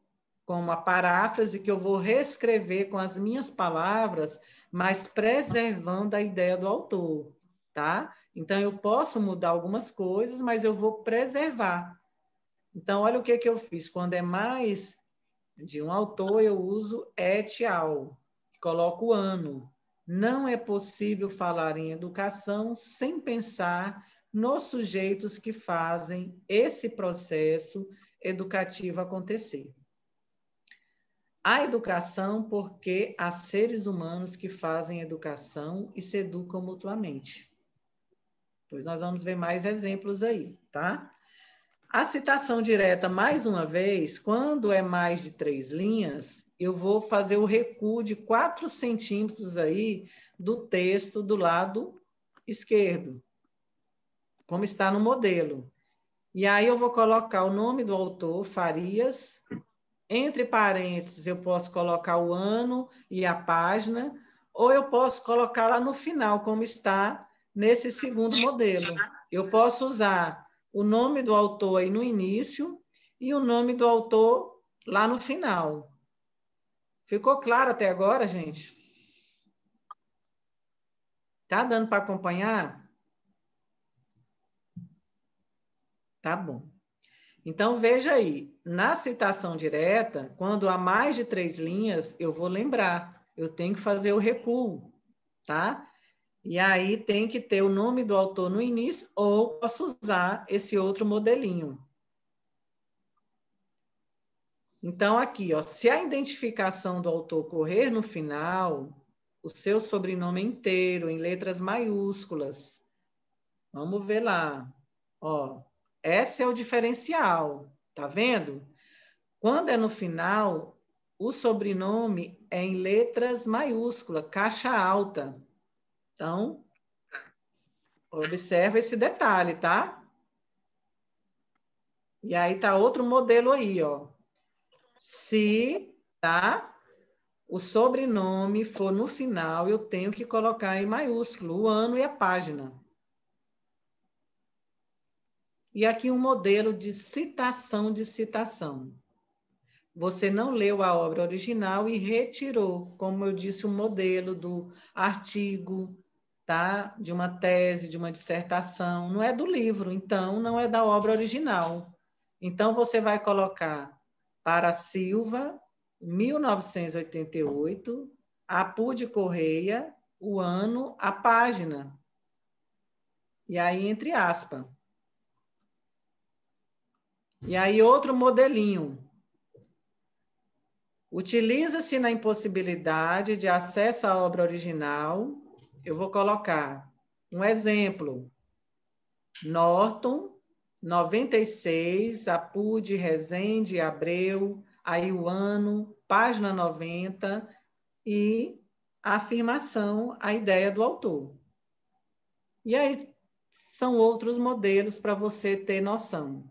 com uma paráfrase que eu vou reescrever com as minhas palavras, mas preservando a ideia do autor, tá? Então, eu posso mudar algumas coisas, mas eu vou preservar. Então, olha o que eu fiz. Quando é mais de um autor, eu uso et al. Coloco o ano. Não é possível falar em educação sem pensar nos sujeitos que fazem esse processo educativo acontecer. A educação, porque há seres humanos que fazem educação e se educam mutuamente. Pois nós vamos ver mais exemplos aí, tá? A citação direta, mais uma vez, quando é mais de 3 linhas, eu vou fazer o recuo de 4 centímetros aí do texto do lado esquerdo, como está no modelo. E aí eu vou colocar o nome do autor, Farias, entre parênteses eu posso colocar o ano e a página, ou eu posso colocar lá no final, como está nesse segundo modelo. Eu posso usar o nome do autor aí no início e o nome do autor lá no final. Ficou claro até agora, gente? Tá dando para acompanhar? Tá bom. Então, veja aí, na citação direta, quando há mais de 3 linhas, eu vou lembrar, eu tenho que fazer o recuo, tá? E aí tem que ter o nome do autor no início, ou posso usar esse outro modelinho. Então, aqui, ó, se a identificação do autor ocorrer no final, o seu sobrenome inteiro, em letras maiúsculas. Vamos ver lá. Ó, esse é o diferencial, tá vendo? Quando é no final, o sobrenome é em letras maiúsculas, caixa alta. Então, observa esse detalhe, tá? E aí tá outro modelo aí, ó. Se, tá? O sobrenome for no final, eu tenho que colocar em maiúsculo o ano e a página. E aqui um modelo de citação de citação. Você não leu a obra original e retirou, como eu disse, o modelo do artigo, tá? De uma tese, de uma dissertação. Não é do livro, então não é da obra original. Então você vai colocar para Silva, 1988, Apud Correia, o ano, a página. E aí, entre aspas. E aí, outro modelinho. Utiliza-se na impossibilidade de acesso à obra original. Eu vou colocar um exemplo. Norton, 96, Apud, Rezende, Abreu, aí o ano, página 90, e a afirmação, a ideia do autor. E aí são outros modelos para você ter noção.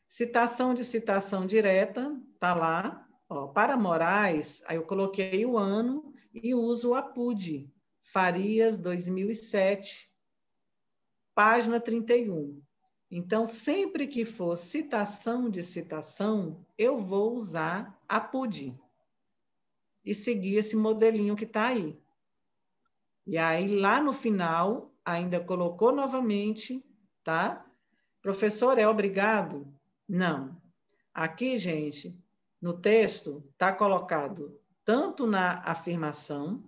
Citação de citação direta, tá lá. Ó, para Moraes, aí eu coloquei o ano e uso o Apud, Farias, 2007, página 31. Então, sempre que for citação de citação, eu vou usar Apud e seguir esse modelinho que está aí. E aí, lá no final, ainda colocou novamente, tá? Professor, é obrigado? Não. Aqui, gente, no texto, está colocado tanto na afirmação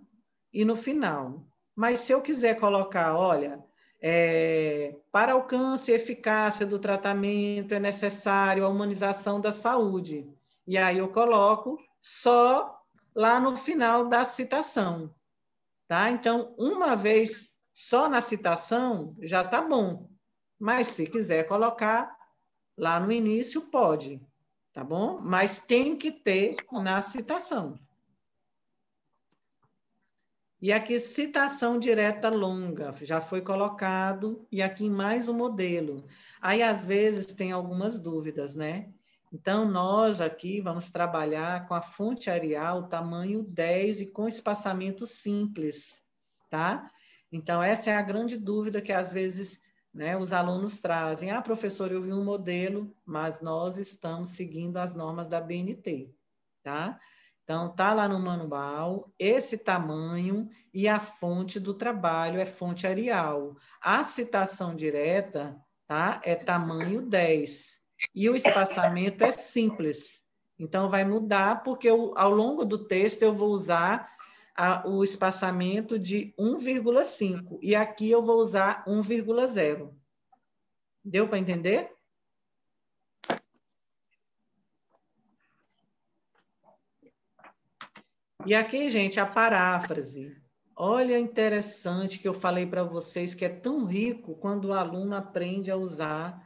e no final. Mas se eu quiser colocar, olha, para alcance e eficácia do tratamento é necessário a humanização da saúde. E aí eu coloco só lá no final da citação. Tá? Então, uma vez só na citação, já está bom. Mas se quiser colocar lá no início, pode, tá bom? Mas tem que ter na citação. E aqui, citação direta longa, já foi colocado, e aqui mais um modelo. Aí, às vezes, tem algumas dúvidas, né? Então, nós aqui vamos trabalhar com a fonte Arial, tamanho 10 e com espaçamento simples, tá? Então, essa é a grande dúvida que, às vezes, né, os alunos trazem. Ah, professor, eu vi um modelo, mas nós estamos seguindo as normas da BNT, tá? Então, tá lá no manual, esse tamanho e a fonte do trabalho é fonte Arial. A citação direta, tá? É tamanho 10. E o espaçamento é simples. Então, vai mudar, porque ao longo do texto eu vou usar o espaçamento de 1,5. E aqui eu vou usar 1,0. Deu para entender? E aqui, gente, a paráfrase. Olha, interessante que eu falei para vocês que é tão rico quando o aluno aprende a usar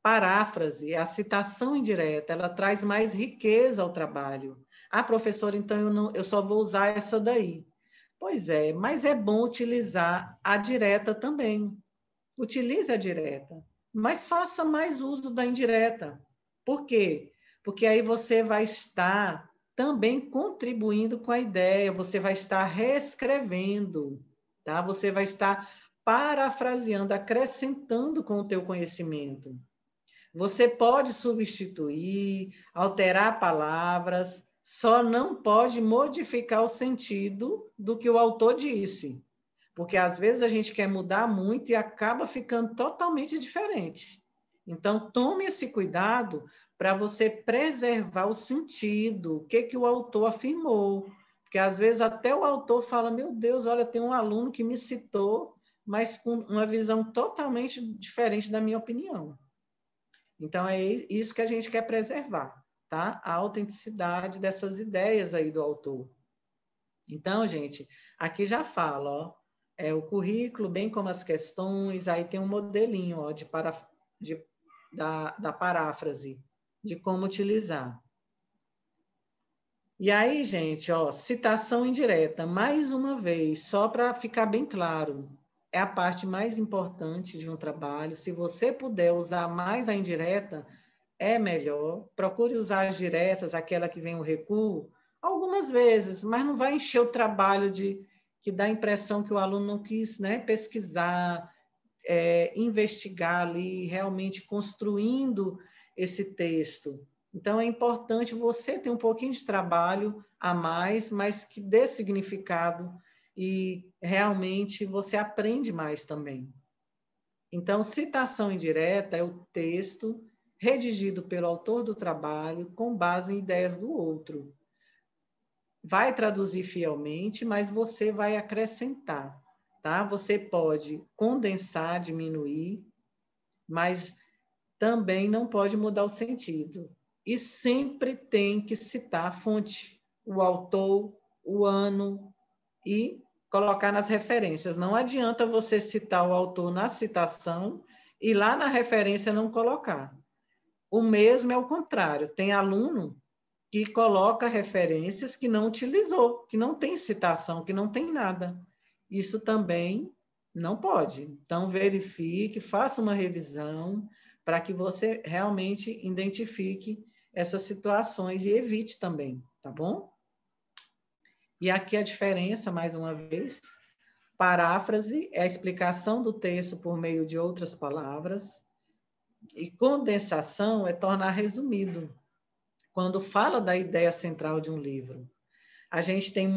paráfrase, a citação indireta, ela traz mais riqueza ao trabalho. Ah, professor, então eu só vou usar essa daí. Pois é, mas é bom utilizar a direta também. Utilize a direta, mas faça mais uso da indireta. Por quê? Porque aí você vai estar também contribuindo com a ideia, você vai estar reescrevendo, tá? Você vai estar parafraseando, acrescentando com o teu conhecimento. Você pode substituir, alterar palavras, só não pode modificar o sentido do que o autor disse. Porque às vezes a gente quer mudar muito e acaba ficando totalmente diferente. Então, tome esse cuidado para você preservar o sentido, o que o autor afirmou. Porque às vezes até o autor fala: meu Deus, olha, tem um aluno que me citou, mas com uma visão totalmente diferente da minha opinião. Então, é isso que a gente quer preservar, tá? A autenticidade dessas ideias aí do autor. Então, gente, aqui já fala, ó, o currículo, bem como as questões, aí tem um modelinho, ó, da paráfrase, de como utilizar. E aí, gente, ó, citação indireta, mais uma vez, só para ficar bem claro, é a parte mais importante de um trabalho. Se você puder usar mais a indireta, é melhor. Procure usar as diretas, aquela que vem o recuo, algumas vezes, mas não vai encher o trabalho que dá a impressão que o aluno não quis, né, pesquisar, investigar ali, realmente construindo esse texto. Então, é importante você ter um pouquinho de trabalho a mais, mas que dê significado e realmente você aprende mais também. Então, citação indireta é o texto redigido pelo autor do trabalho com base em ideias do outro. Vai traduzir fielmente, mas você vai acrescentar, tá? Você pode condensar, diminuir, mas também não pode mudar o sentido. E sempre tem que citar a fonte, o autor, o ano e colocar nas referências. Não adianta você citar o autor na citação e lá na referência não colocar. O mesmo é o contrário. Tem aluno que coloca referências que não utilizou, que não tem citação, que não tem nada. Isso também não pode. Então, verifique, faça uma revisão para que você realmente identifique essas situações e evite também, tá bom? E aqui a diferença, mais uma vez, paráfrase é a explicação do texto por meio de outras palavras, e condensação é tornar resumido, quando fala da ideia central de um livro. A gente tem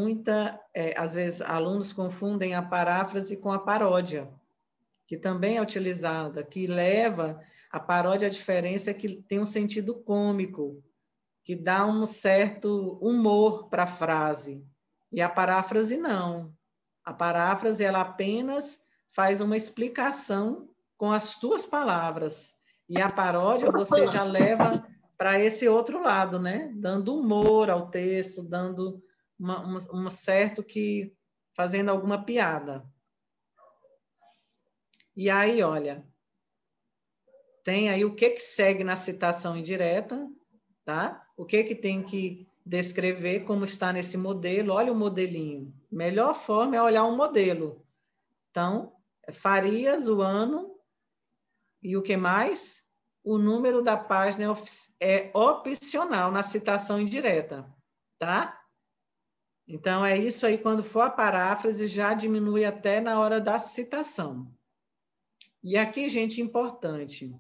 às vezes, alunos confundem a paráfrase com a paródia, que também é utilizada, que leva a paródia, a diferença é que tem um sentido cômico, que dá um certo humor para a frase. E a paráfrase não. A paráfrase, ela apenas faz uma explicação com as tuas palavras. E a paródia você já leva para esse outro lado, né? Dando humor ao texto, dando um certo que... fazendo alguma piada. E aí, olha, tem aí o que segue na citação indireta, tá? O que tem que descrever, como está nesse modelo. Olha o modelinho. Melhor forma é olhar um modelo. Então, Farias, o ano, e o que mais? O número da página é opcional na citação indireta, tá? Então, é isso aí, quando for a paráfrase, já diminui até na hora da citação. E aqui, gente, importante,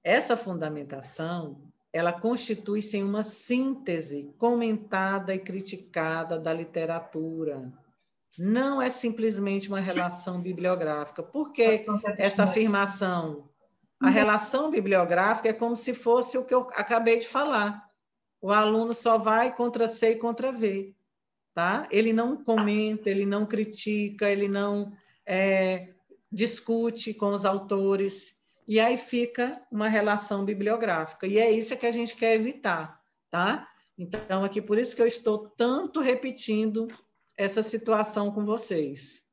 essa fundamentação, ela constitui-se em uma síntese comentada e criticada da literatura. Não é simplesmente uma relação bibliográfica. Por que essa afirmação? A relação bibliográfica é como se fosse o que eu acabei de falar. O aluno só vai contra C e contra V, tá? Ele não comenta, ele não critica, ele não discute com os autores, e aí fica uma relação bibliográfica. E é isso que a gente quer evitar, tá? Então, aqui, por isso que eu estou tanto repetindo essa situação com vocês.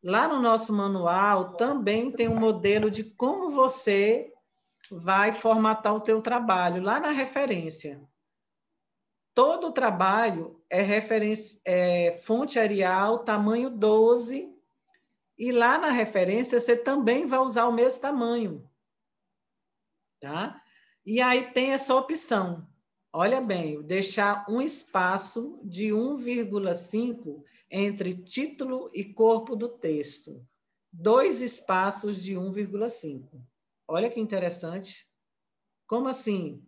Lá no nosso manual também tem um modelo de como você vai formatar o teu trabalho, lá na referência. Todo o trabalho é fonte Arial, tamanho 12, e lá na referência você também vai usar o mesmo tamanho. Tá? E aí tem essa opção. Olha bem, deixar um espaço de 1,5 entre título e corpo do texto. 2 espaços de 1,5. Olha que interessante. Como assim?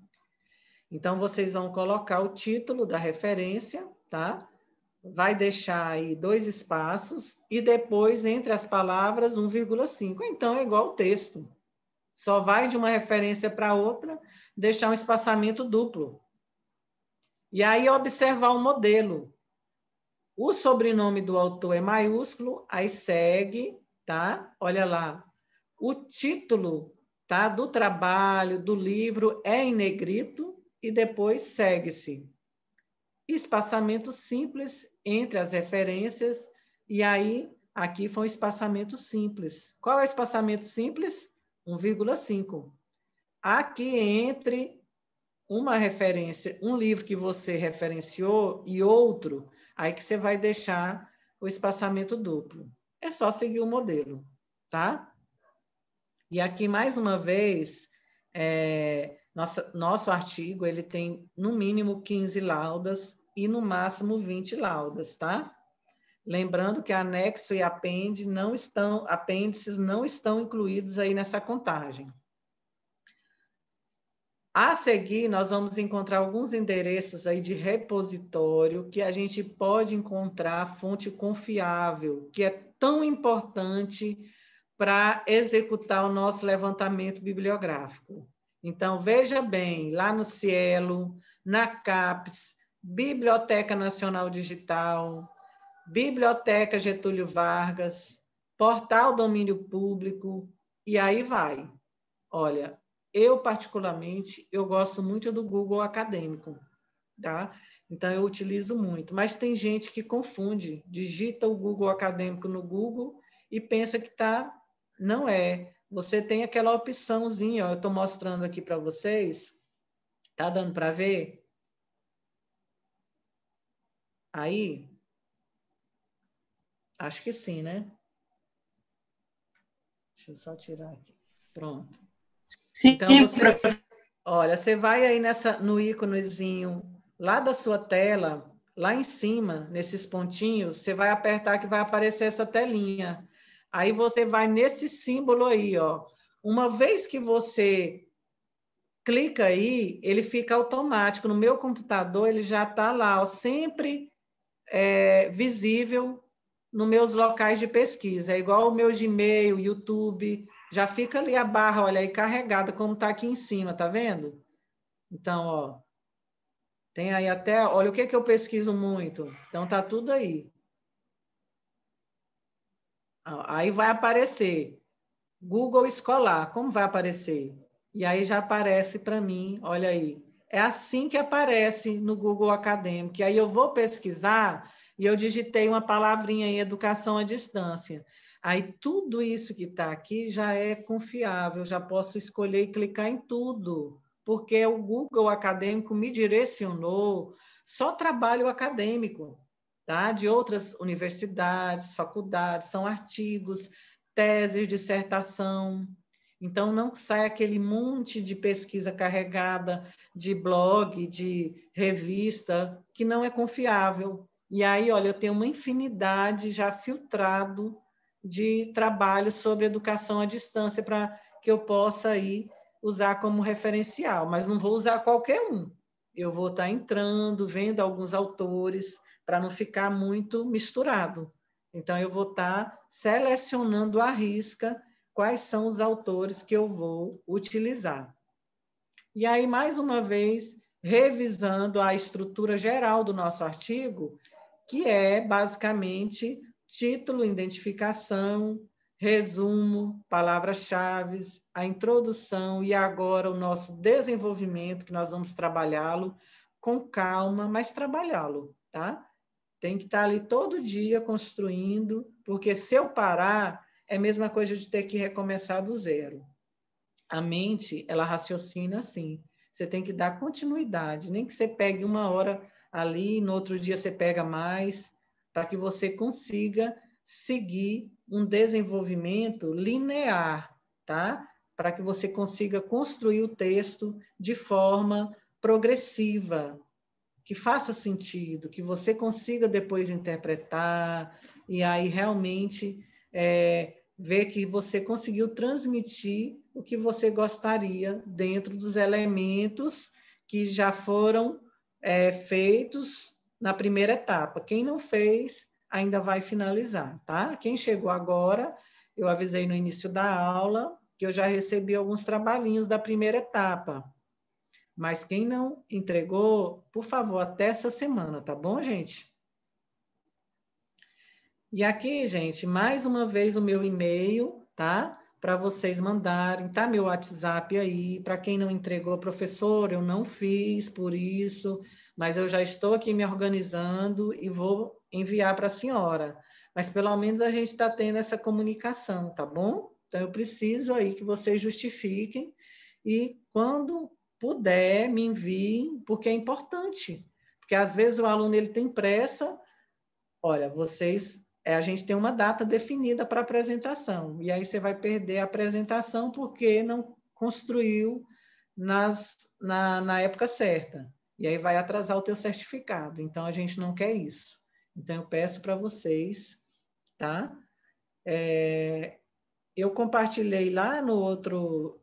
Então, vocês vão colocar o título da referência, tá? Vai deixar aí 2 espaços e depois, entre as palavras, 1,5. Então, é igual o texto. Só vai de uma referência para outra, deixar um espaçamento duplo. E aí, observar o modelo. O sobrenome do autor é maiúsculo, aí segue, tá? Olha lá. O título, tá, do trabalho, do livro, é em negrito e depois segue-se. Espaçamento simples entre as referências, e aí, aqui foi um espaçamento simples. Qual é o espaçamento simples? 1,5. Aqui entre uma referência, um livro que você referenciou e outro, aí que você vai deixar o espaçamento duplo. É só seguir o modelo, tá? E aqui, mais uma vez, nosso artigo ele tem, no mínimo, 15 laudas e, no máximo, 20 laudas, tá? Lembrando que anexo e apêndices não estão incluídos aí nessa contagem. A seguir, nós vamos encontrar alguns endereços aí de repositório que a gente pode encontrar fonte confiável, que é tão importante para executar o nosso levantamento bibliográfico. Então, veja bem, lá no Cielo, na CAPES, Biblioteca Nacional Digital, Biblioteca Getúlio Vargas, Portal Domínio Público, e aí vai. Olha, eu, particularmente, eu gosto muito do Google Acadêmico, tá? Então, eu utilizo muito. Mas tem gente que confunde, digita o Google Acadêmico no Google e pensa que tá... Não é. Você tem aquela opçãozinha, ó, eu estou mostrando aqui para vocês. Tá dando para ver? Aí? Acho que sim, né? Deixa eu só tirar aqui. Pronto. Sim, então, olha, você vai aí no íconezinho lá da sua tela, lá em cima, nesses pontinhos, você vai apertar que vai aparecer essa telinha. Aí você vai nesse símbolo aí, ó. Uma vez que você clica aí, ele fica automático. No meu computador, ele já está lá, ó, sempre visível nos meus locais de pesquisa. É igual o meu Gmail, YouTube, já fica ali a barra, olha aí, carregada, como está aqui em cima, tá vendo? Então, ó, tem aí até, olha o que eu pesquiso muito. Então, tá tudo aí. Aí vai aparecer Google Escolar. Como vai aparecer? E aí já aparece para mim, olha aí. É assim que aparece no Google Acadêmico. E aí eu vou pesquisar e eu digitei uma palavrinha em educação à distância. Aí tudo isso que está aqui já é confiável, já posso escolher e clicar em tudo, porque o Google Acadêmico me direcionou só trabalho acadêmico, tá? De outras universidades, faculdades, são artigos, teses, dissertação. Então, não sai aquele monte de pesquisa carregada de blog, de revista, que não é confiável. E aí, olha, eu tenho uma infinidade já filtrado de trabalho sobre educação à distância para que eu possa aí usar como referencial, mas não vou usar qualquer um. Eu vou estar entrando, vendo alguns autores, para não ficar muito misturado. Então, eu vou estar selecionando à risca quais são os autores que eu vou utilizar. E aí, mais uma vez, revisando a estrutura geral do nosso artigo, que é basicamente título, identificação, resumo, palavras-chave, a introdução e agora o nosso desenvolvimento, que nós vamos trabalhá-lo com calma, mas trabalhá-lo, tá? Tem que estar ali todo dia construindo, porque se eu parar, é a mesma coisa de ter que recomeçar do zero. A mente, ela raciocina assim. Você tem que dar continuidade, nem que você pegue uma hora ali, no outro dia você pega mais, para que você consiga seguir um desenvolvimento linear, tá? Para que você consiga construir o texto de forma progressiva, que faça sentido, que você consiga depois interpretar, e aí realmente ver que você conseguiu transmitir o que você gostaria dentro dos elementos que já foram feitos na primeira etapa. Quem não fez, ainda vai finalizar, tá? Quem chegou agora, eu avisei no início da aula que eu já recebi alguns trabalhinhos da primeira etapa. Mas quem não entregou, por favor, até essa semana, tá bom, gente? E aqui, gente, mais uma vez o meu e-mail, tá? Para vocês mandarem, tá? Meu WhatsApp aí. Para quem não entregou, professor, eu não fiz por isso, mas eu já estou aqui me organizando e vou enviar para a senhora. Mas pelo menos a gente está tendo essa comunicação, tá bom? Então eu preciso aí que vocês justifiquem e quando puder, me envie, porque é importante. Porque às vezes o aluno ele tem pressa. Olha, a gente tem uma data definida para a apresentação, e aí você vai perder a apresentação porque não construiu na época certa. E aí vai atrasar o teu certificado. Então, a gente não quer isso. Então, eu peço para vocês, tá? Eu compartilhei lá no outro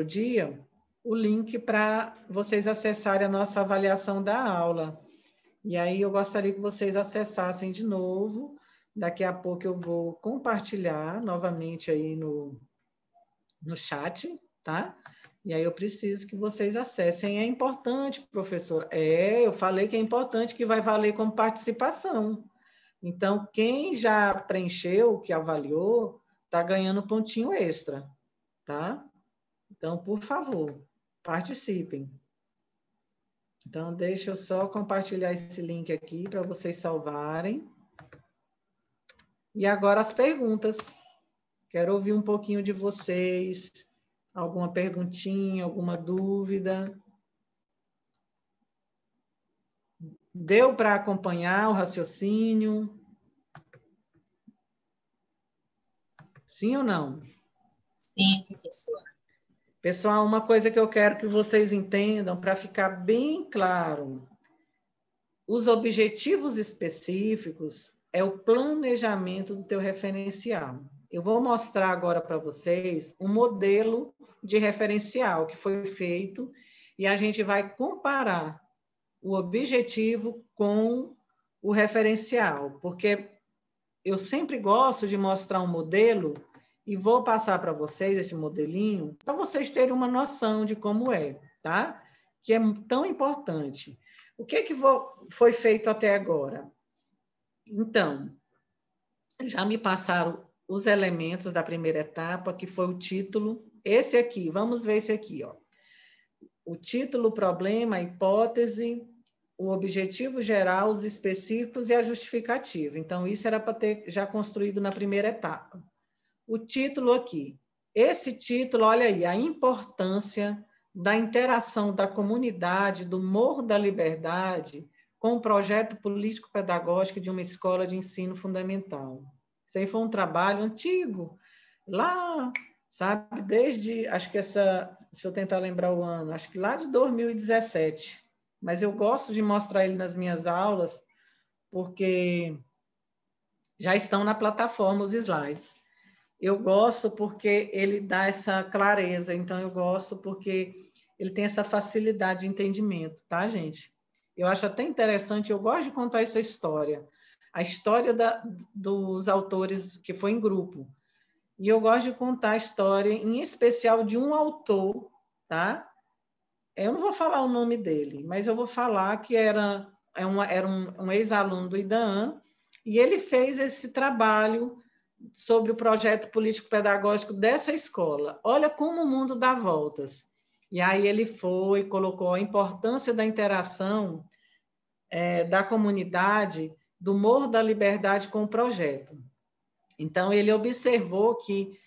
dia o link para vocês acessarem a nossa avaliação da aula. E aí eu gostaria que vocês acessassem de novo. Daqui a pouco eu vou compartilhar novamente aí no chat, tá? E aí eu preciso que vocês acessem. É importante, professor. Eu falei que é importante, que vai valer como participação. Então, quem já preencheu, que avaliou, está ganhando pontinho extra, tá? Então, por favor, participem. Então, deixa eu só compartilhar esse link aqui para vocês salvarem. E agora as perguntas. Quero ouvir um pouquinho de vocês. Alguma perguntinha, alguma dúvida? Deu para acompanhar o raciocínio? Sim ou não? Sim, professora. Pessoal, uma coisa que eu quero que vocês entendam, para ficar bem claro, os objetivos específicos é o planejamento do teu referencial. Eu vou mostrar agora para vocês um modelo de referencial que foi feito e a gente vai comparar o objetivo com o referencial, porque eu sempre gosto de mostrar um modelo e vou passar para vocês esse modelinho para vocês terem uma noção de como é, tá? Que é tão importante. O que foi feito até agora? Então, já me passaram os elementos da primeira etapa, que foi o título. Esse aqui, vamos ver esse aqui, ó. O título, o problema, a hipótese, o objetivo geral, os específicos e a justificativa. Então, isso era para ter já construído na primeira etapa. O título aqui. Esse título, olha aí, a importância da interação da comunidade do Morro da Liberdade com o projeto político-pedagógico de uma escola de ensino fundamental. Isso aí foi um trabalho antigo, lá, sabe, acho que deixa eu tentar lembrar o ano, acho que lá de 2017. Mas eu gosto de mostrar ele nas minhas aulas, porque já estão na plataforma os slides. Eu gosto porque ele dá essa clareza, então eu gosto porque ele tem essa facilidade de entendimento, tá, gente? Eu acho até interessante, eu gosto de contar essa história, a história dos autores que foi em grupo. E eu gosto de contar a história, em especial, de um autor, tá? Eu não vou falar o nome dele, mas eu vou falar que era um ex-aluno do IDAN, e ele fez esse trabalho sobre o projeto político-pedagógico dessa escola. Olha como o mundo dá voltas. E aí ele colocou a importância da interação da comunidade do Morro da Liberdade com o projeto. Então, ele observou que,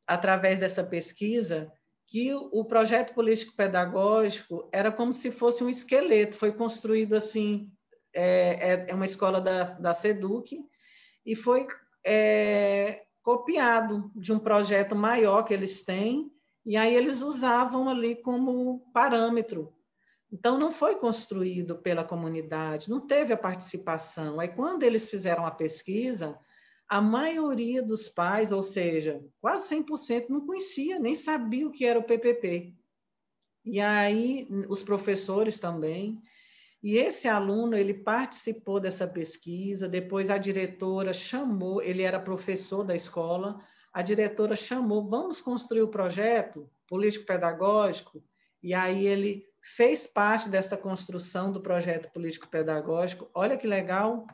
através dessa pesquisa, que o projeto político-pedagógico era como se fosse um esqueleto, foi construído assim, é uma escola da SEDUC, e foi copiado de um projeto maior que eles têm, e aí eles usavam ali como parâmetro. Então, não foi construído pela comunidade, não teve a participação. Aí, quando eles fizeram a pesquisa, a maioria dos pais, ou seja, quase 100%, não conhecia, nem sabia o que era o PPP. E aí, os professores também. E esse aluno, ele participou dessa pesquisa, depois a diretora chamou, ele era professor da escola, a diretora chamou, vamos construir o projeto político-pedagógico, e aí ele fez parte dessa construção do projeto político-pedagógico. Olha que legal,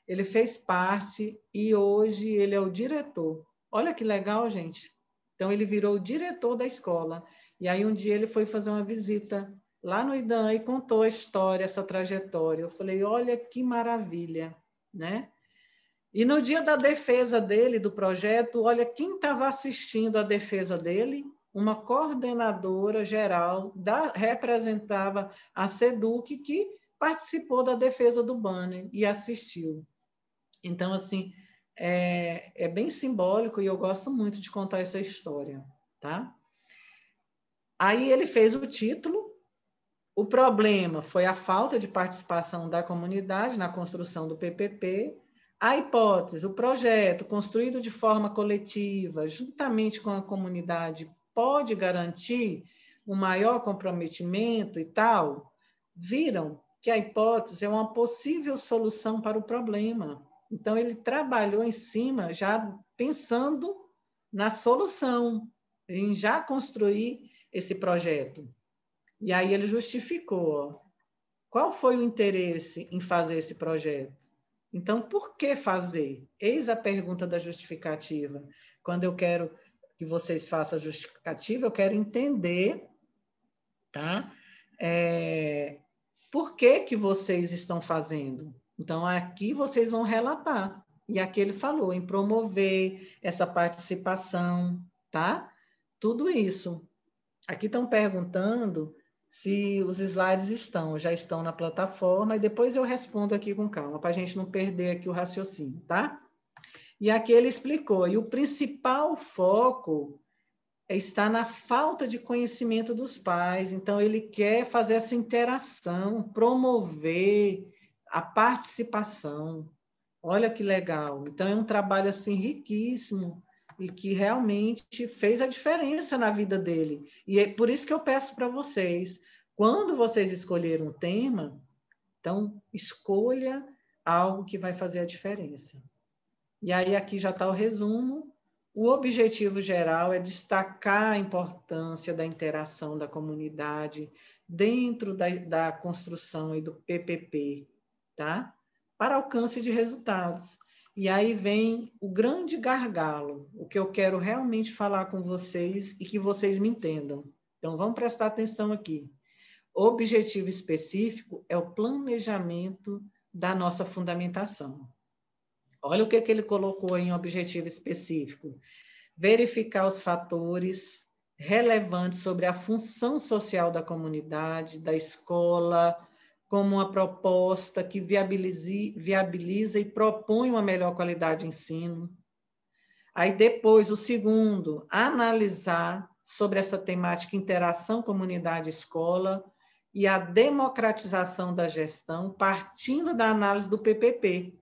ele fez parte e hoje ele é o diretor. Olha que legal, gente. Então, ele virou o diretor da escola. E aí, um dia, ele foi fazer uma visita lá no IDAN e contou a história, essa trajetória. Eu falei, olha que maravilha, né? E no dia da defesa dele, do projeto, olha quem estava assistindo a defesa dele, uma coordenadora geral, representava a SEDUC, que participou da defesa do banner e assistiu. Então, assim, é bem simbólico e eu gosto muito de contar essa história, tá? Aí ele fez o título. O problema foi a falta de participação da comunidade na construção do PPP. A hipótese, o projeto construído de forma coletiva, juntamente com a comunidade, pode garantir um maior comprometimento e tal. Viram que a hipótese é uma possível solução para o problema. Então, ele trabalhou em cima, já pensando na solução, em já construir esse projeto. E aí ele justificou. Qual foi o interesse em fazer esse projeto? Então, por que fazer? Eis a pergunta da justificativa. Quando eu quero que vocês façam a justificativa, eu quero entender, tá? Por que vocês estão fazendo? Então, aqui vocês vão relatar. E aqui ele falou em promover essa participação, tá? Tudo isso. Aqui estão perguntando se os slides já estão na plataforma, e depois eu respondo aqui com calma, para a gente não perder aqui o raciocínio, tá? E aqui ele explicou, e o principal foco está na falta de conhecimento dos pais, então ele quer fazer essa interação, promover a participação. Olha que legal. Então é um trabalho assim riquíssimo e que realmente fez a diferença na vida dele. E é por isso que eu peço para vocês, quando vocês escolherem um tema, então escolha algo que vai fazer a diferença. E aí aqui já está o resumo. O objetivo geral é destacar a importância da interação da comunidade dentro da construção e do PPP, tá? Para alcance de resultados. E aí vem o grande gargalo, o que eu quero realmente falar com vocês e que vocês me entendam. Então, vamos prestar atenção aqui. O objetivo específico é o planejamento da nossa fundamentação. Olha o que ele colocou em objetivo específico. Verificar os fatores relevantes sobre a função social da comunidade, da escola, como uma proposta que viabiliza e propõe uma melhor qualidade de ensino. Aí depois, o segundo, analisar sobre essa temática interação comunidade-escola e a democratização da gestão, partindo da análise do PPP.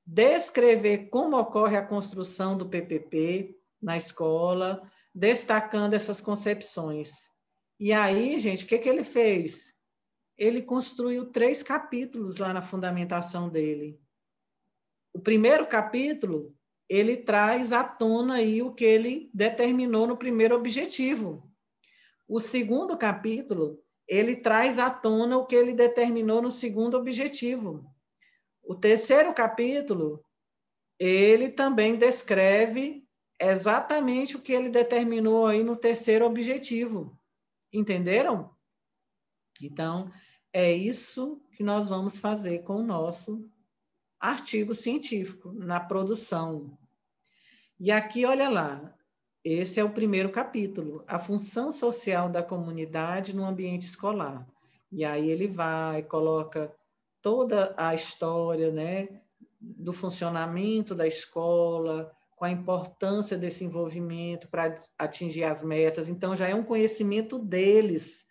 Descrever como ocorre a construção do PPP na escola, destacando essas concepções. E aí, gente, o que ele fez? Ele construiu 3 capítulos lá na fundamentação dele. O primeiro capítulo, ele traz à tona aí o que ele determinou no primeiro objetivo. O segundo capítulo, ele traz à tona o que ele determinou no segundo objetivo. O terceiro capítulo, ele também descreve exatamente o que ele determinou aí no terceiro objetivo. Entenderam? Então, é isso que nós vamos fazer com o nosso artigo científico, na produção. E aqui, olha lá, esse é o primeiro capítulo, a função social da comunidade no ambiente escolar. E aí ele vai, coloca toda a história, né, do funcionamento da escola, com a importância desse envolvimento para atingir as metas. Então, já é um conhecimento deles,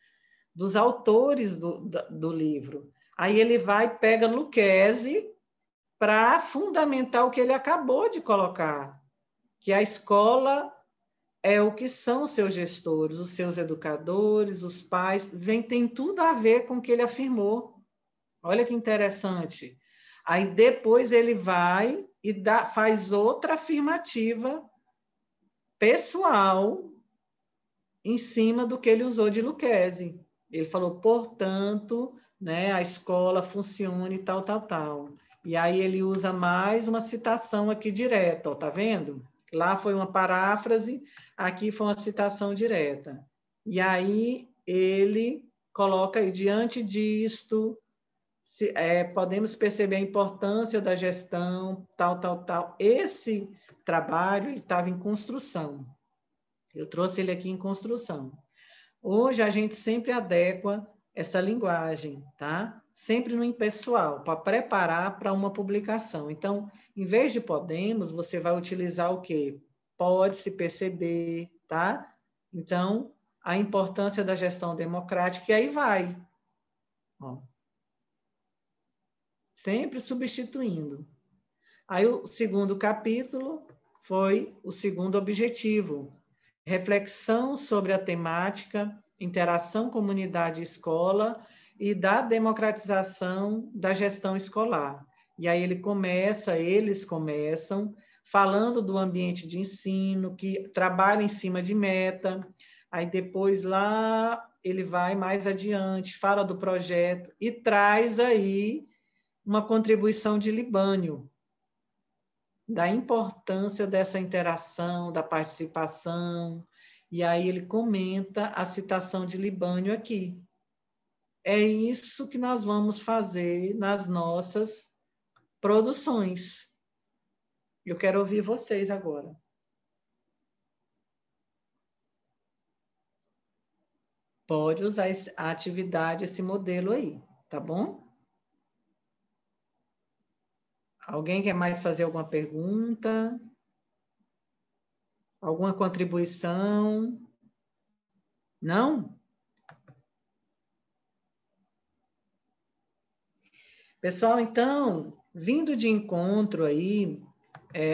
dos autores do livro. Aí ele vai, pega Lucchesi para fundamentar o que ele acabou de colocar, que a escola é o que são os seus gestores, os seus educadores, os pais, tem tudo a ver com o que ele afirmou. Olha que interessante. Aí depois ele vai e faz outra afirmativa pessoal em cima do que ele usou de Lucchesi. Ele falou, portanto, né, a escola funciona e tal, tal, tal. E aí ele usa mais uma citação aqui direta, ó, tá vendo? Lá foi uma paráfrase, aqui foi uma citação direta. E aí ele coloca aí, diante disto, podemos perceber a importância da gestão, tal, tal, tal. Esse trabalho estava em construção. Eu trouxe ele aqui em construção. Hoje a gente sempre adequa essa linguagem, tá? Sempre no impessoal, para preparar para uma publicação. Então, em vez de podemos, você vai utilizar o quê? Pode-se perceber, tá? Então, a importância da gestão democrática, e aí vai. Ó. Sempre substituindo. Aí o segundo capítulo foi o segundo objetivo, reflexão sobre a temática, interação comunidade-escola e da democratização da gestão escolar. E aí eles começam falando do ambiente de ensino, que trabalha em cima de meta, aí depois lá ele vai mais adiante, fala do projeto e traz aí uma contribuição de Libânio, da importância dessa interação, da participação, e aí ele comenta a citação de Libânio aqui. É isso que nós vamos fazer nas nossas produções. Eu quero ouvir vocês agora. Pode usar a atividade, esse modelo aí, tá bom? Alguém quer mais fazer alguma pergunta? Alguma contribuição? Não? Pessoal, então, vindo de encontro aí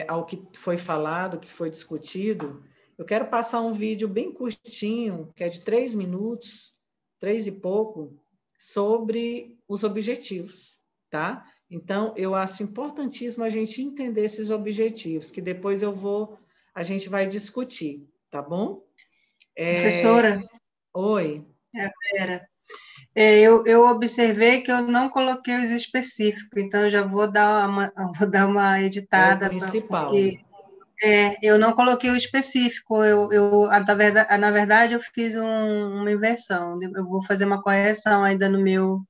ao que foi falado, que foi discutido, eu quero passar um vídeo bem curtinho, que é de 3 minutos, 3 e pouco, sobre os objetivos, tá? Então, eu acho importantíssimo a gente entender esses objetivos, que depois a gente vai discutir, tá bom? Professora? Oi. Vera. Eu observei que eu não coloquei os específicos, então eu já vou dar uma editada. É o principal. Porque eu não coloquei o específico, na verdade, eu fiz uma inversão, eu vou fazer uma correção ainda no meu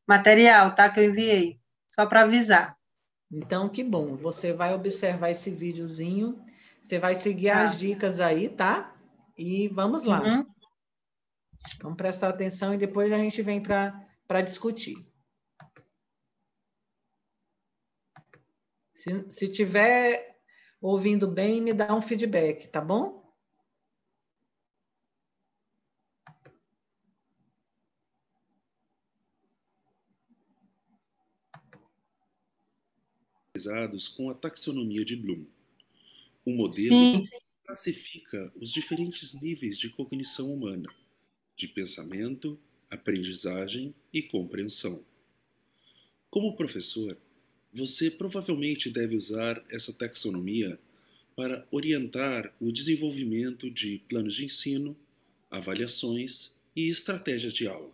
material, tá, que eu enviei, só para avisar. Então, que bom, você vai observar esse videozinho, você vai seguir as dicas aí, tá? E vamos lá. Uhum. Vamos prestar atenção e depois a gente vem para discutir. Se tiver ouvindo bem, me dá um feedback, tá bom? Com a taxonomia de Bloom. O modelo Sim. classifica os diferentes níveis de cognição humana, de pensamento, aprendizagem e compreensão. Como professor, você provavelmente deve usar essa taxonomia para orientar o desenvolvimento de planos de ensino, avaliações e estratégias de aula.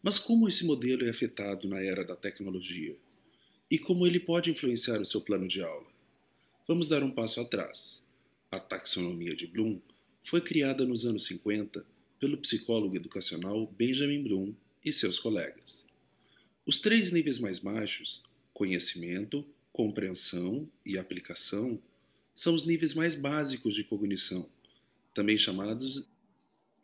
Mas como esse modelo é afetado na era da tecnologia? E como ele pode influenciar o seu plano de aula? Vamos dar um passo atrás. A taxonomia de Bloom foi criada nos anos 50 pelo psicólogo educacional Benjamin Bloom e seus colegas. Os 3 níveis mais baixos, conhecimento, compreensão e aplicação, são os níveis mais básicos de cognição, também chamados...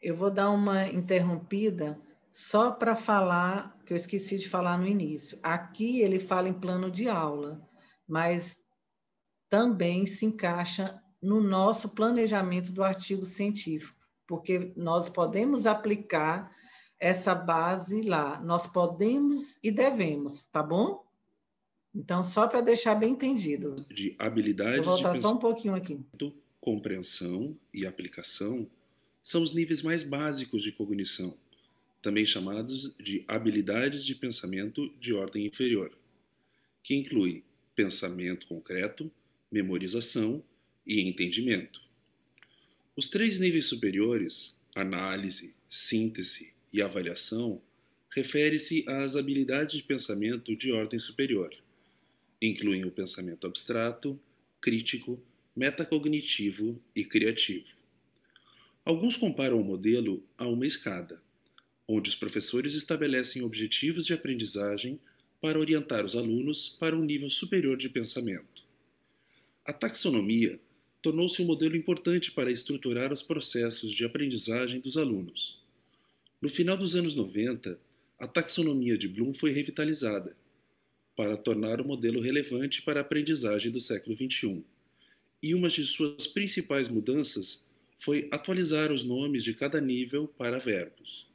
Eu vou dar uma interrompida só para falar, que eu esqueci de falar no início. Aqui ele fala em plano de aula, mas também se encaixa no nosso planejamento do artigo científico, porque nós podemos aplicar essa base lá, nós podemos e devemos, tá bom? Então, só para deixar bem entendido. De habilidades vou voltar de só um pouquinho aqui. Compreensão e aplicação são os níveis mais básicos de cognição, também chamados de habilidades de pensamento de ordem inferior, que inclui pensamento concreto, memorização e entendimento. Os 3 níveis superiores, análise, síntese e avaliação, refere-se às habilidades de pensamento de ordem superior. Incluem o pensamento abstrato, crítico, metacognitivo e criativo. Alguns comparam o modelo a uma escada, onde os professores estabelecem objetivos de aprendizagem para orientar os alunos para um nível superior de pensamento. A taxonomia tornou-se um modelo importante para estruturar os processos de aprendizagem dos alunos. No final dos anos 90, a taxonomia de Bloom foi revitalizada para tornar o modelo relevante para a aprendizagem do século XXI. E uma de suas principais mudanças foi atualizar os nomes de cada nível para verbos.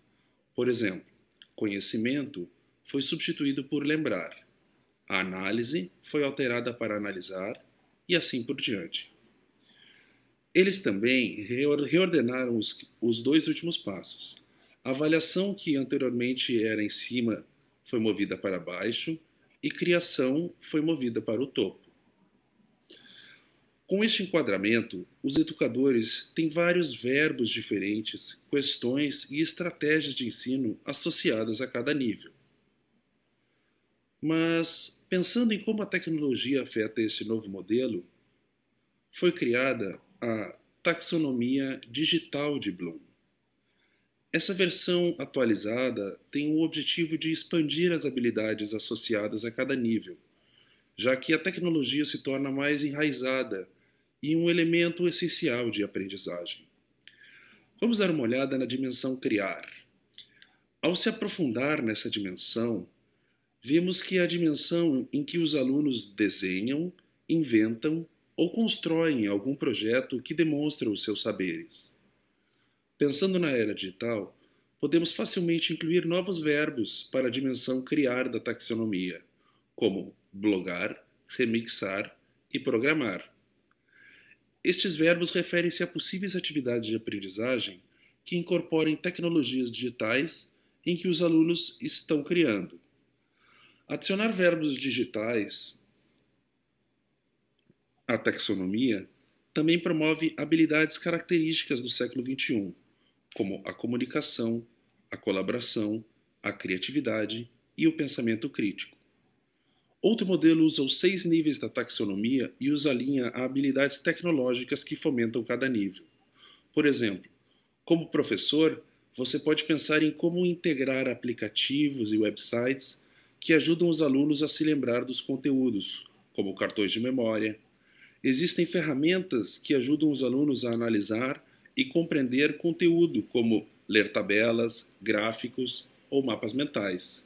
Por exemplo, conhecimento foi substituído por lembrar, a análise foi alterada para analisar e assim por diante. Eles também reordenaram os dois últimos passos. A avaliação, que anteriormente era em cima, foi movida para baixo e criação foi movida para o topo. Com este enquadramento, os educadores têm vários verbos diferentes, questões e estratégias de ensino associadas a cada nível. Mas, pensando em como a tecnologia afeta esse novo modelo, foi criada a taxonomia digital de Bloom. Essa versão atualizada tem o objetivo de expandir as habilidades associadas a cada nível, já que a tecnologia se torna mais enraizada e um elemento essencial de aprendizagem. Vamos dar uma olhada na dimensão criar. Ao se aprofundar nessa dimensão, vemos que é a dimensão em que os alunos desenham, inventam ou constroem algum projeto que demonstra os seus saberes. Pensando na era digital, podemos facilmente incluir novos verbos para a dimensão criar da taxonomia, como blogar, remixar e programar. Estes verbos referem-se a possíveis atividades de aprendizagem que incorporem tecnologias digitais em que os alunos estão criando. Adicionar verbos digitais à taxonomia também promove habilidades características do século XXI, como a comunicação, a colaboração, a criatividade e o pensamento crítico. Outro modelo usa os 6 níveis da taxonomia e os alinha a habilidades tecnológicas que fomentam cada nível. Por exemplo, como professor, você pode pensar em como integrar aplicativos e websites que ajudam os alunos a se lembrar dos conteúdos, como cartões de memória. Existem ferramentas que ajudam os alunos a analisar e compreender conteúdo, como ler tabelas, gráficos ou mapas mentais.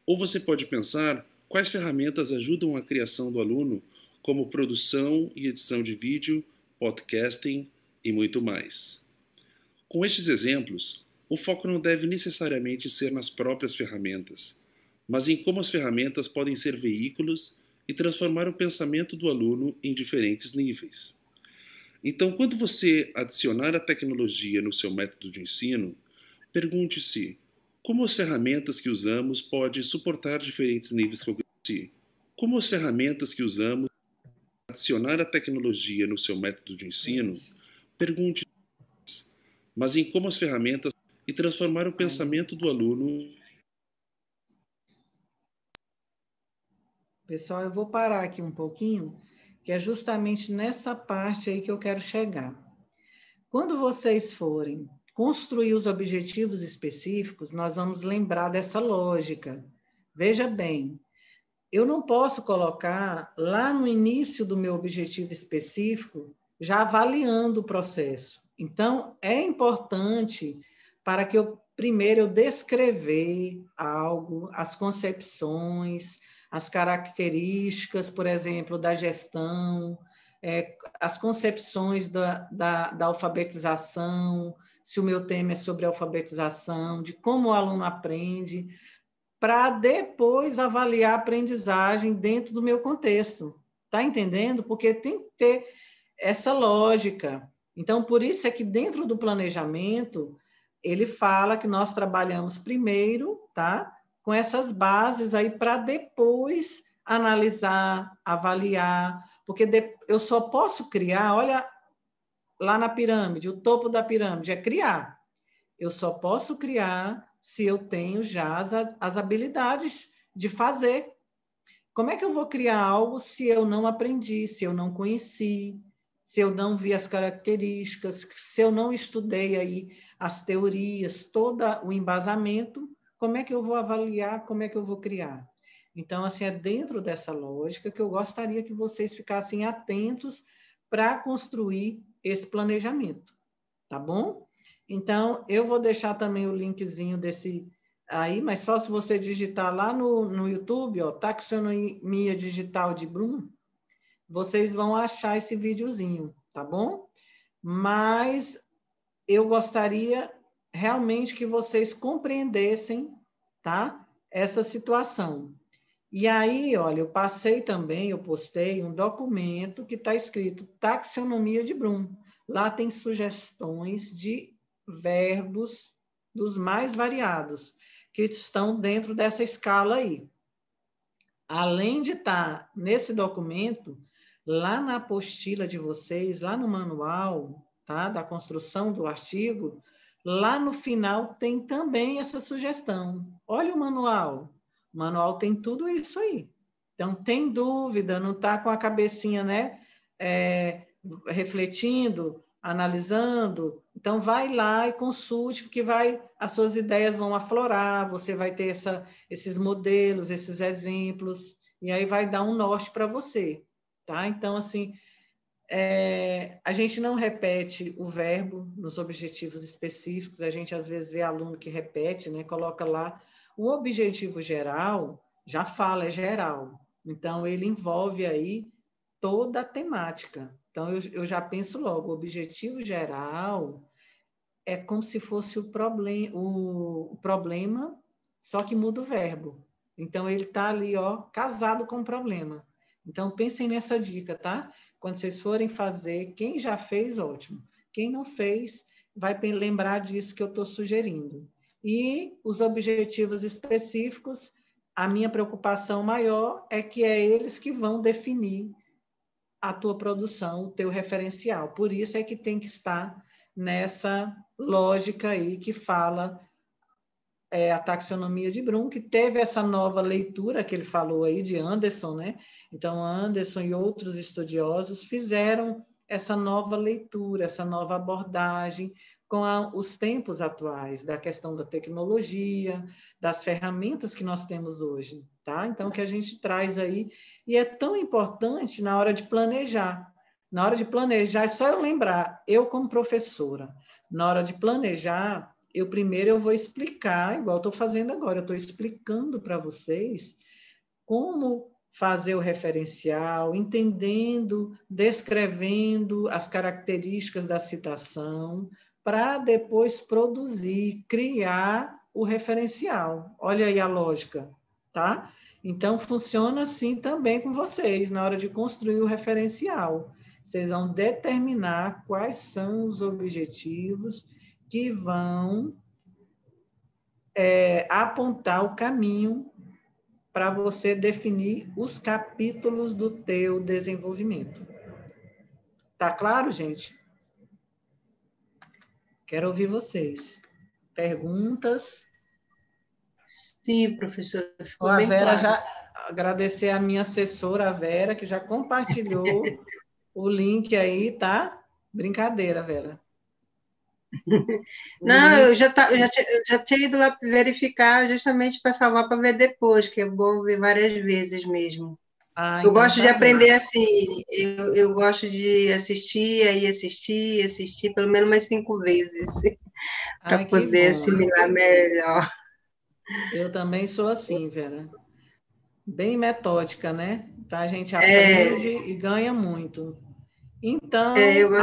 Ou você pode pensar quais ferramentas ajudam a criação do aluno, como produção e edição de vídeo, podcasting e muito mais. Com estes exemplos, o foco não deve necessariamente ser nas próprias ferramentas, mas em como as ferramentas podem ser veículos e transformar o pensamento do aluno em diferentes níveis. Então, quando você adicionar a tecnologia no seu método de ensino, pergunte-se como as ferramentas que usamos podem suportar diferentes níveis cognitivos. Como as ferramentas que usamos adicionar a tecnologia no seu método de ensino, pergunte-se, mas em como as ferramentas e transformar o pensamento do aluno. Pessoal, eu vou parar aqui um pouquinho, que é justamente nessa parte aí que eu quero chegar. Quando vocês forem construir os objetivos específicos, nós vamos lembrar dessa lógica. Veja bem, eu não posso colocar lá no início do meu objetivo específico, já avaliando o processo. Então, é importante para que primeiro eu descrever algo, as concepções, as características, por exemplo, da gestão, as concepções da alfabetização, se o meu tema é sobre alfabetização, de como o aluno aprende, para depois avaliar a aprendizagem dentro do meu contexto. Está entendendo? Porque tem que ter essa lógica. Então, por isso é que dentro do planejamento, ele fala que nós trabalhamos primeiro, tá? Com essas bases aí para depois analisar, avaliar, porque eu só posso criar, olha lá na pirâmide, o topo da pirâmide é criar. Eu só posso criar se eu tenho já as habilidades de fazer. Como é que eu vou criar algo se eu não aprendi, se eu não conheci, se eu não vi as características, se eu não estudei aí as teorias, todo o embasamento? Como é que eu vou avaliar, como é que eu vou criar? Então, assim, é dentro dessa lógica que eu gostaria que vocês ficassem atentos para construir esse planejamento, tá bom? Então, eu vou deixar também o linkzinho desse aí, mas só se você digitar lá no YouTube, ó, Taxonomia Digital de Bloom, vocês vão achar esse videozinho, tá bom? Mas eu gostaria realmente que vocês compreendessem, tá? Essa situação. E aí, olha, eu postei um documento que está escrito Taxonomia de Bloom. Lá tem sugestões de verbos dos mais variados, que estão dentro dessa escala aí. Além de estar nesse documento, lá na apostila de vocês, lá no manual, tá, da construção do artigo, lá no final tem também essa sugestão. Olha o manual. O manual tem tudo isso aí. Então, tem dúvida, não está com a cabecinha, né, refletindo, analisando. Então, vai lá e consulte, porque as suas ideias vão aflorar, você vai ter esses modelos, esses exemplos, e aí vai dar um norte para você. Tá? Então, assim, a gente não repete o verbo nos objetivos específicos, a gente às vezes vê aluno que repete, né? Coloca lá. O objetivo geral, já fala, é geral. Então, ele envolve aí toda a temática. Então, eu já penso logo, o objetivo geral é como se fosse o problema, só que muda o verbo. Então, ele está ali, ó, casado com o problema. Então, pensem nessa dica, tá? Quando vocês forem fazer, quem já fez, ótimo. Quem não fez, vai lembrar disso que eu estou sugerindo. E os objetivos específicos, a minha preocupação maior é que é eles que vão definir a tua produção, o teu referencial. Por isso é que tem que estar nessa lógica aí que fala a taxonomia de Bloom, que teve essa nova leitura que ele falou aí de Anderson, né? Então, Anderson e outros estudiosos fizeram essa nova leitura, essa nova abordagem com os tempos atuais, da questão da tecnologia, das ferramentas que nós temos hoje, tá? Então, o que a gente traz aí, e é tão importante na hora de planejar. Na hora de planejar, é só eu lembrar, eu como professora, na hora de planejar, eu vou explicar, igual estou fazendo agora, eu estou explicando para vocês como fazer o referencial, entendendo, descrevendo as características da citação, para depois produzir, criar o referencial. Olha aí a lógica, tá? Então, funciona assim também com vocês, na hora de construir o referencial. Vocês vão determinar quais são os objetivos que vão apontar o caminho para você definir os capítulos do teu desenvolvimento. Tá claro, gente? Quero ouvir vocês. Perguntas? Sim, professora, ficou A bem Vera claro. já agradecer a minha assessora, a Vera, que já compartilhou o link aí, tá? Brincadeira, Vera. Não, eu já tinha ido lá verificar justamente para salvar para ver depois, que é bom ver várias vezes mesmo. Eu Então gosto tá de bom. aprender assim, eu gosto de assistir, aí assistir pelo menos umas 5 vezes, para Que poder bom. assimilar melhor. Eu também sou assim, Vera. Bem metódica, né? Então, a gente aprende e ganha muito. Então,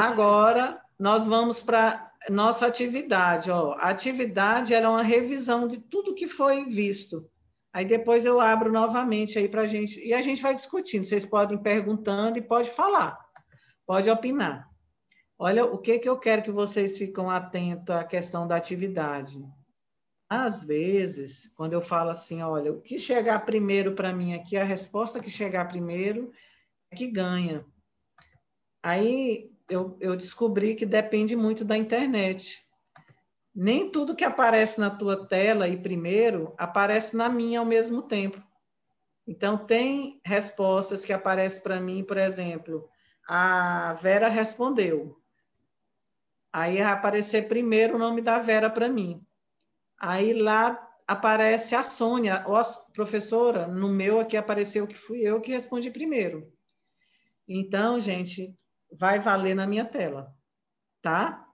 agora, nós vamos para nossa atividade. Ó. A atividade era uma revisão de tudo que foi visto. Aí depois eu abro novamente aí para a gente. E a gente vai discutindo. Vocês podem ir perguntando e pode falar. Pode opinar. Olha, o que eu quero que vocês fiquem atentos à questão da atividade. Às vezes, quando eu falo assim, olha, o que chegar primeiro para mim aqui, a resposta que chegar primeiro é que ganha. Aí eu descobri que depende muito da internet. Nem tudo que aparece na tua tela e primeiro aparece na minha ao mesmo tempo. Então, tem respostas que aparecem para mim, por exemplo, a Vera respondeu. Aí vai aparecer primeiro o nome da Vera para mim. Aí lá aparece a Sônia, professora, no meu aqui apareceu que fui eu que respondi primeiro. Então, gente, vai valer na minha tela, tá?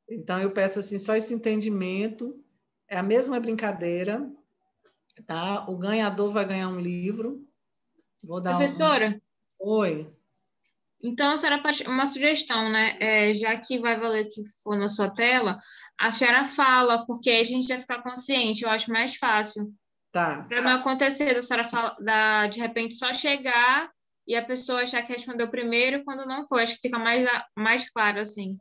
Então, eu peço assim, só esse entendimento, é a mesma brincadeira, tá? O ganhador vai ganhar um livro. Vou dar Professora, Oi. então a senhora uma sugestão, né? Já que vai valer que for na sua tela, a senhora fala, porque aí a gente vai ficar consciente, eu acho mais fácil. Tá. Para não acontecer da senhora de repente só chegar e a pessoa achar que respondeu primeiro quando não foi. Acho que fica mais claro assim.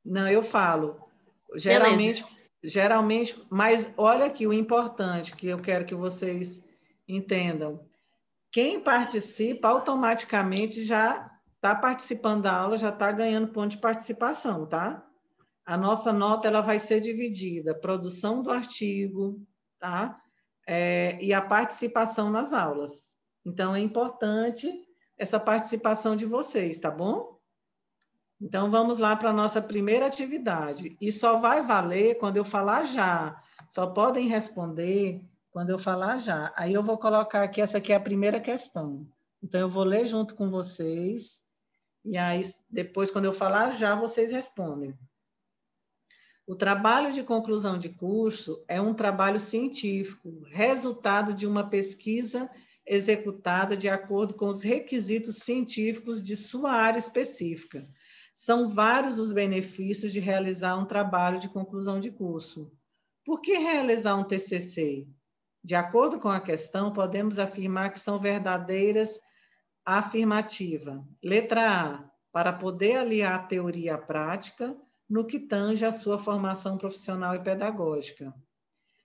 Não, eu falo. Beleza. Geralmente, mas olha aqui o importante que eu quero que vocês entendam. Quem participa automaticamente já está participando da aula, já está ganhando ponto de participação, tá? A nossa nota ela vai ser dividida, produção do artigo, tá? E a participação nas aulas. Então, é importante essa participação de vocês, tá bom? Então, vamos lá para a nossa primeira atividade. E só vai valer quando eu falar já. Só podem responder quando eu falar já. Aí eu vou colocar aqui, essa aqui é a primeira questão. Então, eu vou ler junto com vocês. E aí, depois, quando eu falar já, vocês respondem. O trabalho de conclusão de curso é um trabalho científico, resultado de uma pesquisa executada de acordo com os requisitos científicos de sua área específica. São vários os benefícios de realizar um trabalho de conclusão de curso. Por que realizar um TCC? De acordo com a questão, podemos afirmar que são verdadeiras afirmativa. Letra A, para poder aliar a teoria à prática no que tange à sua formação profissional e pedagógica.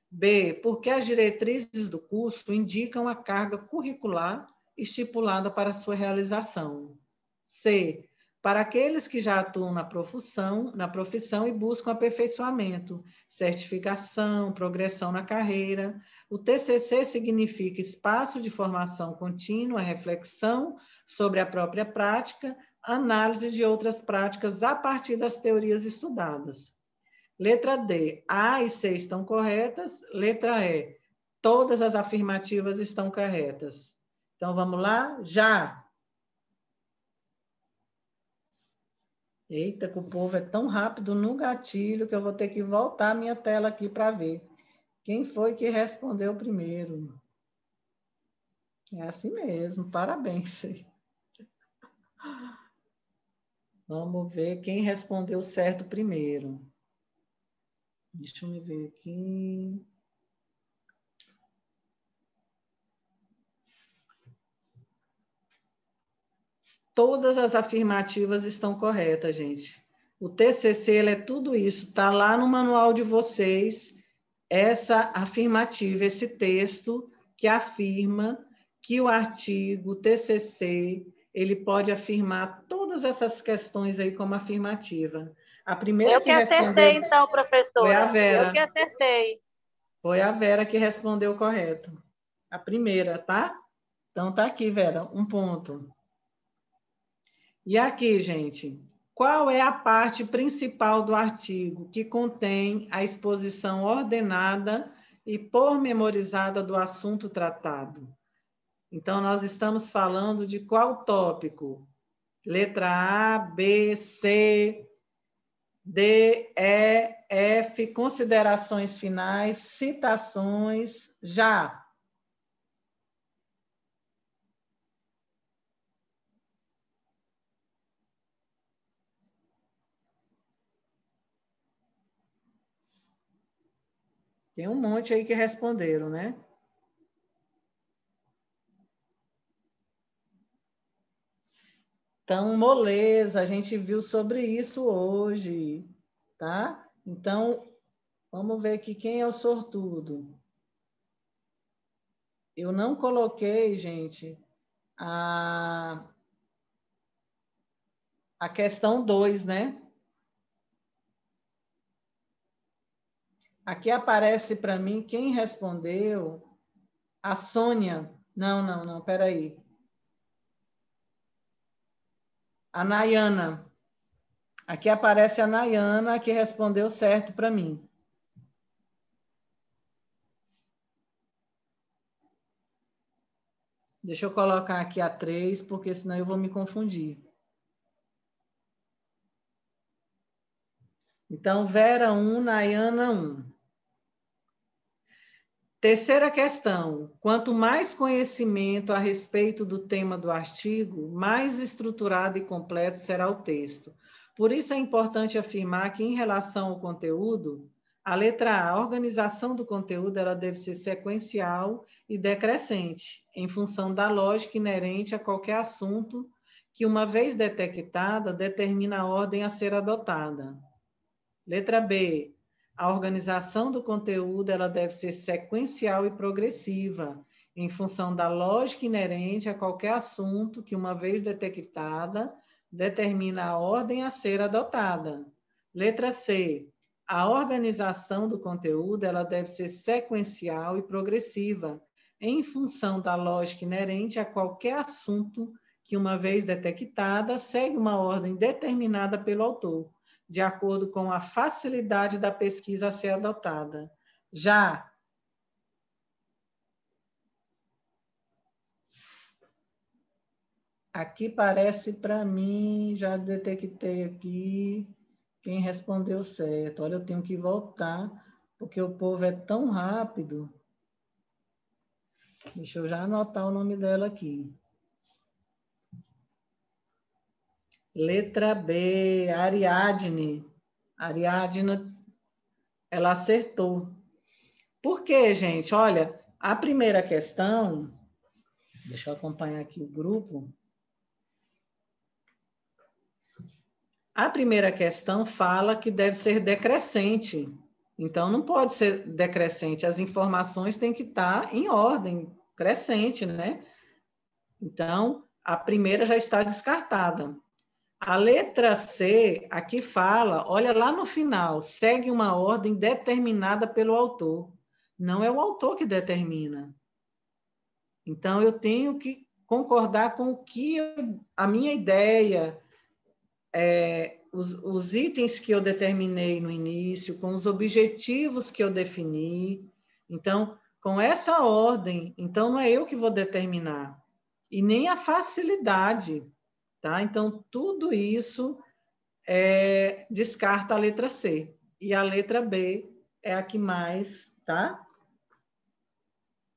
B, porque as diretrizes do curso indicam a carga curricular estipulada para sua realização. C, para aqueles que já atuam na profissão e buscam aperfeiçoamento, certificação, progressão na carreira. O TCC significa espaço de formação contínua, reflexão sobre a própria prática, análise de outras práticas a partir das teorias estudadas. Letra D, A e C estão corretas. Letra E, todas as afirmativas estão corretas. Então, vamos lá? Já! Eita, que o povo é tão rápido no gatilho que eu vou ter que voltar a minha tela aqui para ver. Quem foi que respondeu primeiro? É assim mesmo, parabéns. Vamos ver quem respondeu certo primeiro. Deixa eu me ver aqui. Todas as afirmativas estão corretas, gente. O TCC ele é tudo isso, está lá no manual de vocês, essa afirmativa, esse texto que afirma que o artigo, o TCC, ele pode afirmar todas essas questões aí como afirmativa. A primeira Eu que acertei, então, professora. foi a Vera. Eu que acertei. Foi a Vera que respondeu correto. A primeira, tá? Então, tá aqui, Vera, um ponto. E aqui, gente, qual é a parte principal do artigo que contém a exposição ordenada e pormenorizada do assunto tratado? Então, nós estamos falando de qual tópico? Letra A, B, C, D, E, F, considerações finais, citações, já. Tem um monte aí que responderam, né? Então, moleza, a gente viu sobre isso hoje, tá? Então, vamos ver aqui quem é o sortudo. Eu não coloquei, gente, a questão 2, né? Aqui aparece para mim quem respondeu, a Sônia. Não, peraí. A Nayana. Aqui aparece a Nayana, que respondeu certo para mim. Deixa eu colocar aqui a 3, porque senão eu vou me confundir. Então, Vera 1, Nayana 1. Terceira questão. Quanto mais conhecimento a respeito do tema do artigo, mais estruturado e completo será o texto. Por isso é importante afirmar que, em relação ao conteúdo, a letra A, a organização do conteúdo, ela deve ser sequencial e decrescente, em função da lógica inerente a qualquer assunto que, uma vez detectada, determina a ordem a ser adotada. Letra B, a organização do conteúdo ela deve ser sequencial e progressiva, em função da lógica inerente a qualquer assunto que, uma vez detectada, determina a ordem a ser adotada. Letra C, a organização do conteúdo ela deve ser sequencial e progressiva, em função da lógica inerente a qualquer assunto que, uma vez detectada, segue uma ordem determinada pelo autor, de acordo com a facilidade da pesquisa a ser adotada. Já aqui parece para mim, já detectei aqui quem respondeu certo. Olha, eu tenho que voltar, porque o povo é tão rápido. Deixa eu já anotar o nome dela aqui. Letra B, Ariadne. Ariadne, ela acertou. Por quê, gente? Olha, a primeira questão, deixa eu acompanhar aqui o grupo. A primeira questão fala que deve ser decrescente. Então, não pode ser decrescente. As informações têm que estar em ordem crescente, né? Então, a primeira já está descartada. A letra C, aqui fala, olha lá no final, segue uma ordem determinada pelo autor. Não é o autor que determina. Então, eu tenho que concordar com o que a minha ideia, os itens que eu determinei no início, com os objetivos que eu defini. Então, com essa ordem, então não é eu que vou determinar. E nem a facilidade, tá? Então, tudo isso descarta a letra C. E a letra B é a que mais, tá?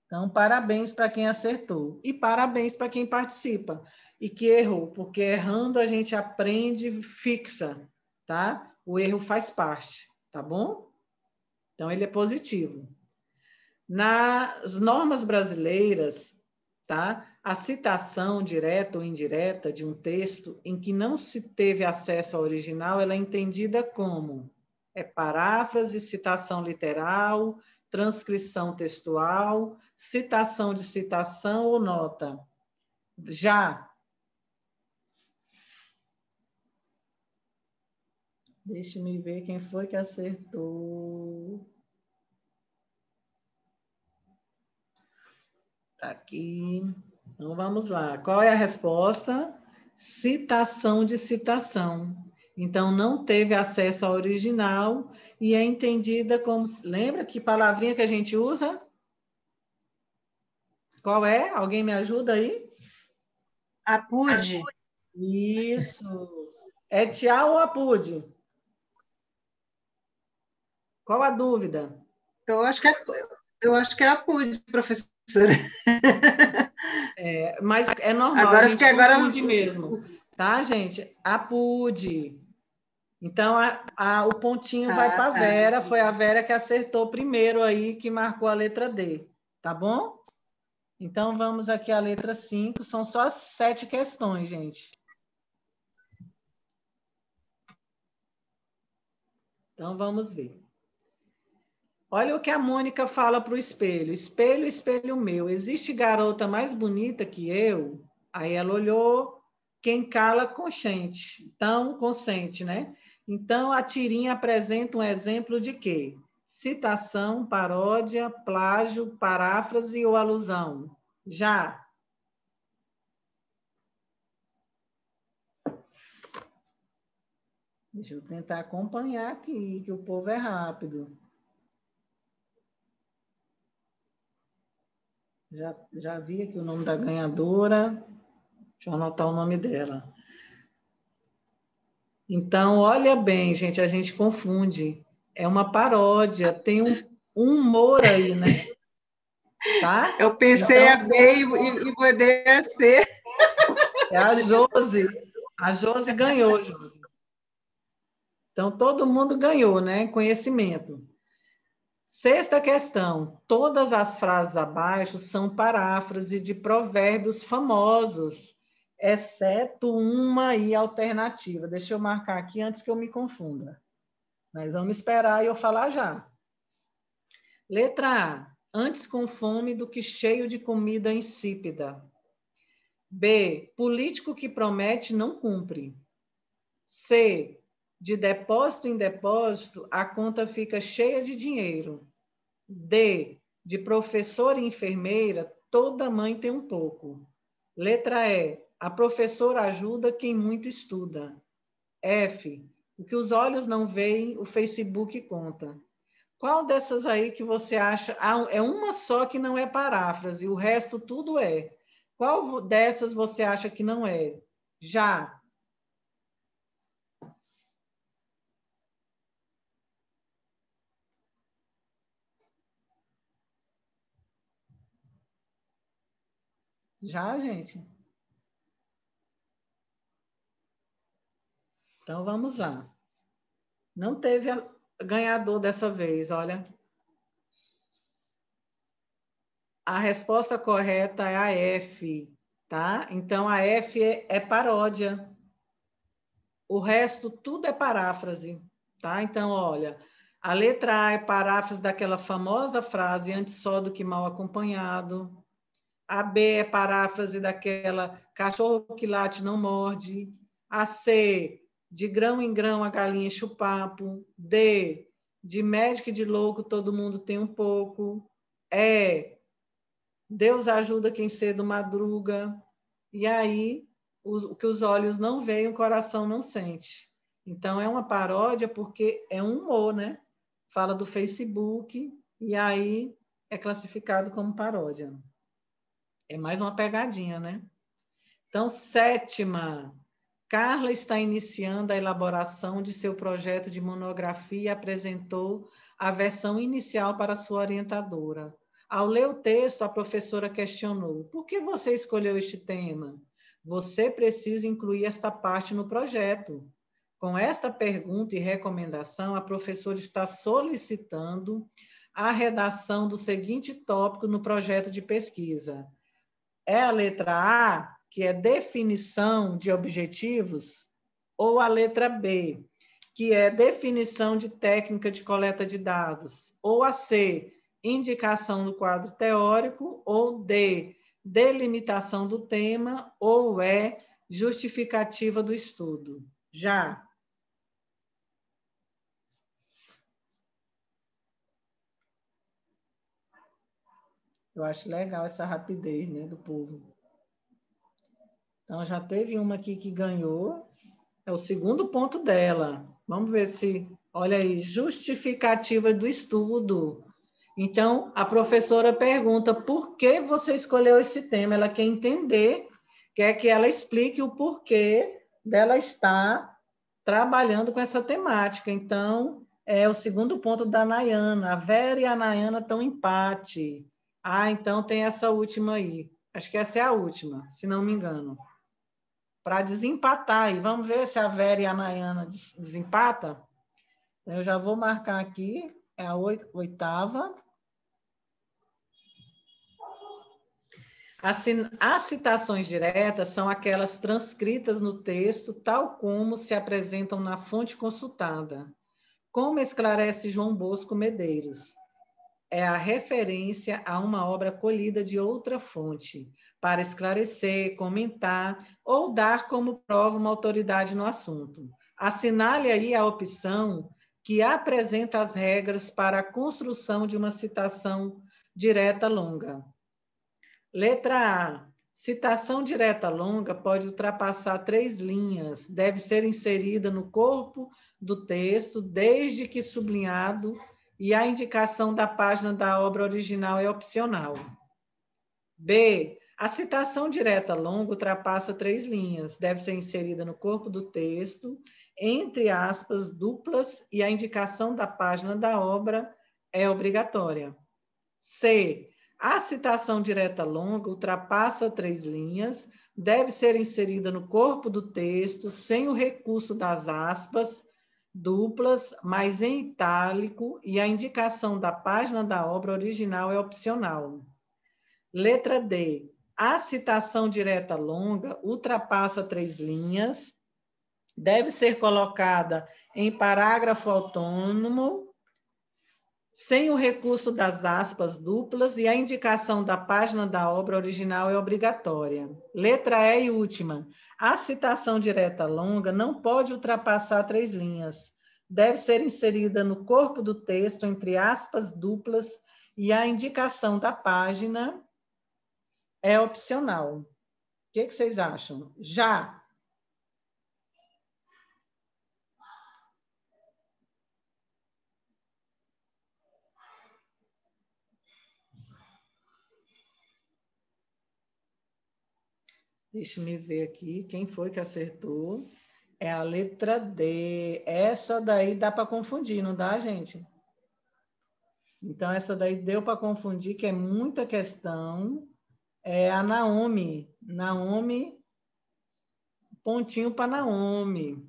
Então, parabéns para quem acertou. E parabéns para quem participa. E que errou, porque errando a gente aprende fixa, tá? O erro faz parte, tá bom? Então, ele é positivo. Nas normas brasileiras, tá? A citação direta ou indireta de um texto em que não se teve acesso ao original, ela é entendida como paráfrase, citação literal, transcrição textual, citação de citação ou nota. Já. Deixe-me ver quem foi que acertou. Tá aqui. Então, vamos lá. Qual é a resposta? Citação de citação. Então, não teve acesso ao original e é entendida como... Lembra que palavrinha que a gente usa? Qual é? Alguém me ajuda aí? Apude. Isso. É tchau ou apude? Qual a dúvida? Eu acho que é apude, professora. Mas é normal, Agora a gente confunde mesmo. Tá, gente? Apude. Então, o pontinho vai para a Vera. Foi a Vera que acertou primeiro aí, que marcou a letra D. Tá bom? Então, vamos aqui à letra 5. São só 7 questões, gente. Então, vamos ver. Olha o que a Mônica fala para o espelho. Espelho, espelho meu, existe garota mais bonita que eu? Aí ela olhou, quem cala consente. Então, consente, né? Então, a tirinha apresenta um exemplo de quê? Citação, paródia, plágio, paráfrase ou alusão? Já. Deixa eu tentar acompanhar aqui, que o povo é rápido. Já vi aqui o nome da ganhadora. Deixa eu anotar o nome dela. Então, olha bem, gente, a gente confunde. É uma paródia, tem um humor aí, né? Tá? Eu pensei Então, a B e mudei a C. é a Josi. A Josi ganhou, Josi. Então, todo mundo ganhou, né? Conhecimento. Sexta questão. Todas as frases abaixo são paráfrase de provérbios famosos, exceto uma aí alternativa. Deixa eu marcar aqui antes que eu me confunda. Mas vamos esperar e eu falar já. Letra A. Antes com fome do que cheio de comida insípida. B. Político que promete não cumpre. C. De depósito em depósito, a conta fica cheia de dinheiro. D. De professor e enfermeira, toda mãe tem um pouco. Letra E. A professora ajuda quem muito estuda. F. O que os olhos não veem, o Facebook conta. Qual dessas aí que você acha? Ah, é uma só que não é paráfrase, o resto tudo é. Qual dessas você acha que não é? Já. Já, gente? Então vamos lá. Não teve ganhador dessa vez, olha. A resposta correta é a F, tá? Então a F é paródia. O resto tudo é paráfrase, tá? Então, olha, a letra A é paráfrase daquela famosa frase antes só do que mal acompanhado. A B é paráfrase daquela cachorro que late não morde. A C, de grão em grão a galinha enche o papo. D, de médico e de louco todo mundo tem um pouco. E, Deus ajuda quem cedo madruga. E aí, o que os olhos não veem, o coração não sente. Então, é uma paródia porque é um humor, né? Fala do Facebook e aí é classificado como paródia. É mais uma pegadinha, né? Então, sétima. Carla está iniciando a elaboração de seu projeto de monografia e apresentou a versão inicial para sua orientadora. Ao ler o texto, a professora questionou: por que você escolheu este tema? Você precisa incluir esta parte no projeto. Com esta pergunta e recomendação, a professora está solicitando a redação do seguinte tópico no projeto de pesquisa. É a letra A, que é definição de objetivos, ou a letra B, que é definição de técnica de coleta de dados, ou a C, indicação do quadro teórico, ou D, delimitação do tema, ou E, justificativa do estudo. Já. Eu acho legal essa rapidez, né, do povo. Então, já teve uma aqui que ganhou. É o segundo ponto dela. Vamos ver se... Olha aí, justificativa do estudo. Então, a professora pergunta por que você escolheu esse tema. Ela quer entender, quer que ela explique o porquê dela estar trabalhando com essa temática. Então, é o segundo ponto da Nayana. A Vera e a Nayana estão em empate. Ah, então tem essa última aí. Acho que essa é a última, se não me engano. Para desempatar aí. Vamos ver se a Vera e a Nayana desempatam. Eu já vou marcar aqui. É a oitava. As citações diretas são aquelas transcritas no texto, tal como se apresentam na fonte consultada. Como esclarece João Bosco Medeiros? É a referência a uma obra colhida de outra fonte, para esclarecer, comentar ou dar como prova uma autoridade no assunto. Assinale aí a opção que apresenta as regras para a construção de uma citação direta longa. Letra A. Citação direta longa pode ultrapassar 3 linhas, deve ser inserida no corpo do texto, desde que sublinhado, e a indicação da página da obra original é opcional. B. A citação direta longa ultrapassa 3 linhas, deve ser inserida no corpo do texto, entre aspas duplas, e a indicação da página da obra é obrigatória. C. A citação direta longa ultrapassa 3 linhas, deve ser inserida no corpo do texto, sem o recurso das aspas duplas, mas em itálico, e a indicação da página da obra original é opcional. Letra D. A citação direta longa ultrapassa 3 linhas, deve ser colocada em parágrafo autônomo, sem o recurso das aspas duplas, e a indicação da página da obra original é obrigatória. Letra E e última. A citação direta longa não pode ultrapassar 3 linhas. Deve ser inserida no corpo do texto, entre aspas duplas, e a indicação da página é opcional. O que vocês acham? Já! Deixa-me ver aqui quem foi que acertou. É a letra D. Essa daí dá para confundir, não dá, gente? Então, essa daí deu para confundir, que é muita questão. É a Naomi. Naomi, pontinho para Naomi.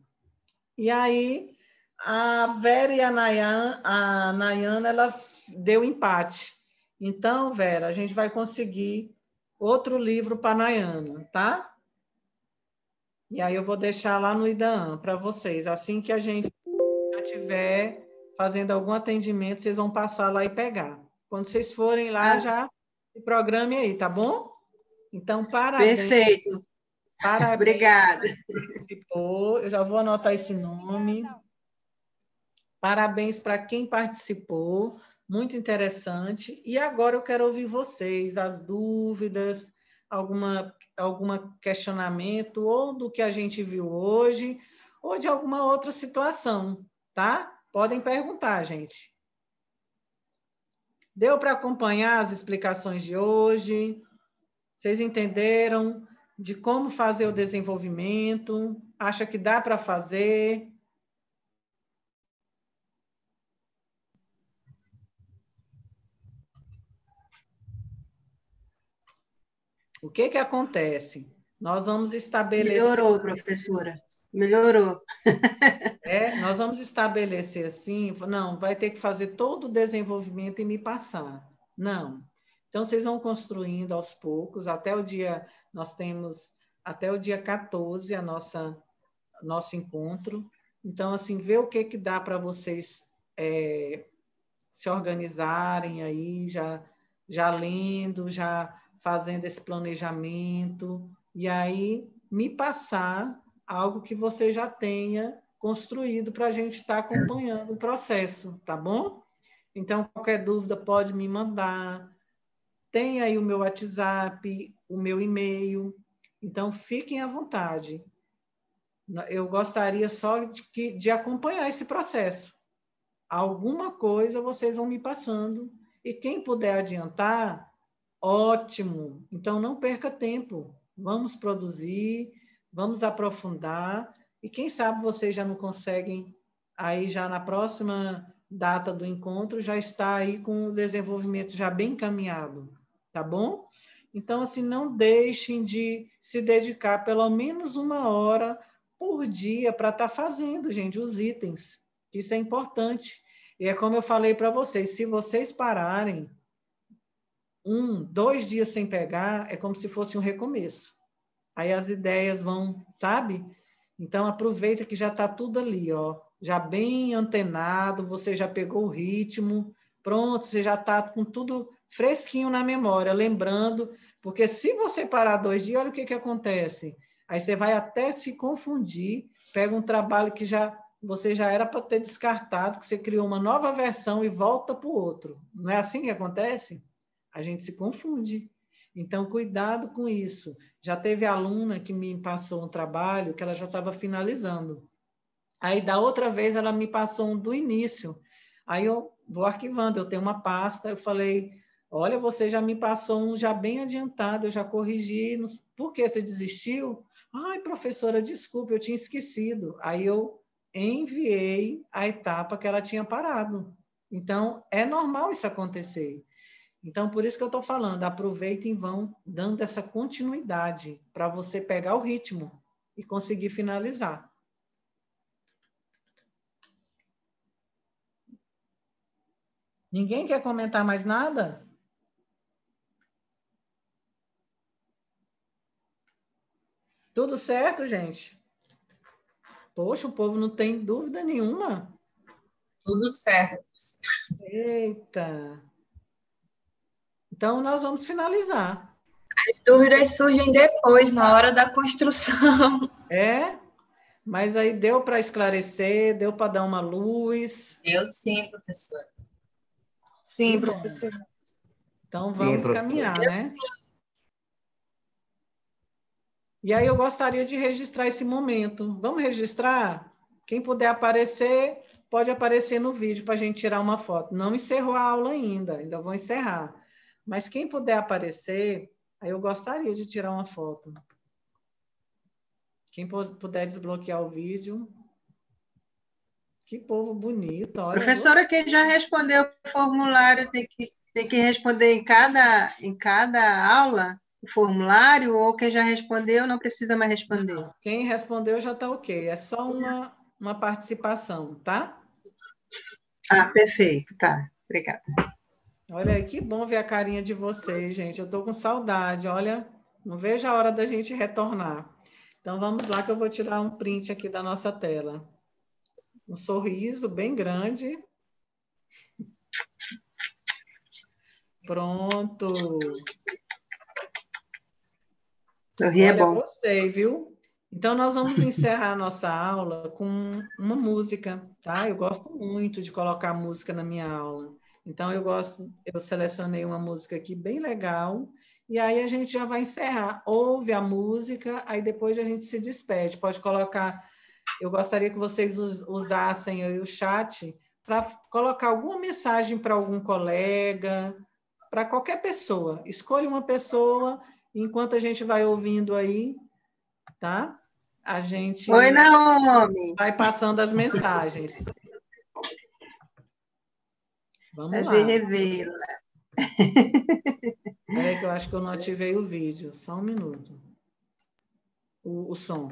E aí, a Vera e a Nayana, ela deu empate. Então, Vera, a gente vai conseguir outro livro para a Nayana, tá? E aí eu vou deixar lá no IDAM para vocês. Assim que a gente já estiver fazendo algum atendimento, vocês vão passar lá e pegar. Quando vocês forem lá, já se programe aí, tá bom? Então, parabéns. Perfeito. Parabéns. Obrigada. Participou. Eu já vou anotar esse nome. Parabéns para quem participou. Muito interessante. E agora eu quero ouvir vocês, as dúvidas, alguma questionamento, ou do que a gente viu hoje, ou de alguma outra situação, tá? Podem perguntar, gente. Deu para acompanhar as explicações de hoje? Vocês entenderam de como fazer o desenvolvimento? Acha que dá para fazer? O que que acontece? Nós vamos estabelecer... Melhorou, professora. Melhorou. Nós vamos estabelecer assim, não, vai ter que fazer todo o desenvolvimento e me passar. Não. Então, vocês vão construindo aos poucos, nós temos até o dia 14 nosso encontro. Então, assim, ver o que dá para vocês se organizarem aí, já lendo, já fazendo esse planejamento, e aí me passar algo que você já tenha construído para a gente estar acompanhando o processo, tá bom? Então, qualquer dúvida pode me mandar. Tem aí o meu WhatsApp, o meu e-mail. Então, fiquem à vontade. Eu gostaria só de acompanhar esse processo. Alguma coisa vocês vão me passando. E quem puder adiantar, ótimo. Então, não perca tempo. Vamos produzir, vamos aprofundar. E quem sabe vocês já não conseguem, aí já na próxima data do encontro, já está aí com o desenvolvimento já bem encaminhado, tá bom? Então, assim, não deixem de se dedicar pelo menos 1 hora por dia para estar fazendo, gente, os itens. Isso é importante. E é como eu falei para vocês, se vocês pararem 1, 2 dias sem pegar, é como se fosse um recomeço. Aí as ideias vão, sabe? Então, aproveita que já está tudo ali, ó, já bem antenado, você já pegou o ritmo, pronto, você já está com tudo fresquinho na memória, lembrando, porque se você parar 2 dias, olha o que acontece. Aí você vai até se confundir, pega um trabalho que você já era para ter descartado, que você criou uma nova versão e volta para o outro. Não é assim que acontece? A gente se confunde. Então, cuidado com isso. Já teve aluna que me passou um trabalho que ela já estava finalizando. Aí, da outra vez, ela me passou um do início. Aí, eu vou arquivando, eu tenho uma pasta, eu falei, Olha, você já me passou um já bem adiantado, eu já corrigi. Por que você desistiu? Ai, professora, desculpa, eu tinha esquecido. Aí eu enviei a etapa que ela tinha parado. Então, é normal isso acontecer. Então, por isso que eu estou falando, aproveitem e vão dando essa continuidade para você pegar o ritmo e conseguir finalizar. Ninguém quer comentar mais nada? Tudo certo, gente? Poxa, o povo não tem dúvida nenhuma. Tudo certo. Eita. Então, nós vamos finalizar. As dúvidas surgem depois, na hora da construção. É? Mas aí deu para esclarecer, deu para dar uma luz. Eu sim, professor. Sim, professor. Então, vamos caminhar, né? E aí eu gostaria de registrar esse momento. Vamos registrar? Quem puder aparecer, pode aparecer no vídeo para a gente tirar uma foto. Não encerrou a aula ainda vou encerrar. Mas quem puder aparecer, aí eu gostaria de tirar uma foto. Quem puder desbloquear o vídeo. Que povo bonito. Olha, professora, quem já respondeu o formulário tem que responder em cada aula o formulário, ou quem já respondeu não precisa mais responder? Não, quem respondeu já está ok. É só uma participação, tá? Ah, perfeito. Tá, obrigada. Olha aí, que bom ver a carinha de vocês, gente. Eu estou com saudade. Olha, não vejo a hora da gente retornar. Então, vamos lá que eu vou tirar um print aqui da nossa tela. Um sorriso bem grande. Pronto. Sorrir é bom. Gostei, viu? Então, nós vamos encerrar a nossa aula com uma música, tá? Eu gosto muito de colocar música na minha aula. Então, eu selecionei uma música aqui bem legal, e aí a gente já vai encerrar. Ouve a música, aí depois a gente se despede. Pode colocar... Eu gostaria que vocês usassem aí o chat para colocar alguma mensagem para algum colega, para qualquer pessoa. Escolha uma pessoa, enquanto a gente vai ouvindo aí, tá? A gente Oi, Naomi. vai passando as mensagens. Vamos lá. Revela. Espera que eu acho que eu não ativei o vídeo. Só um minuto. O som.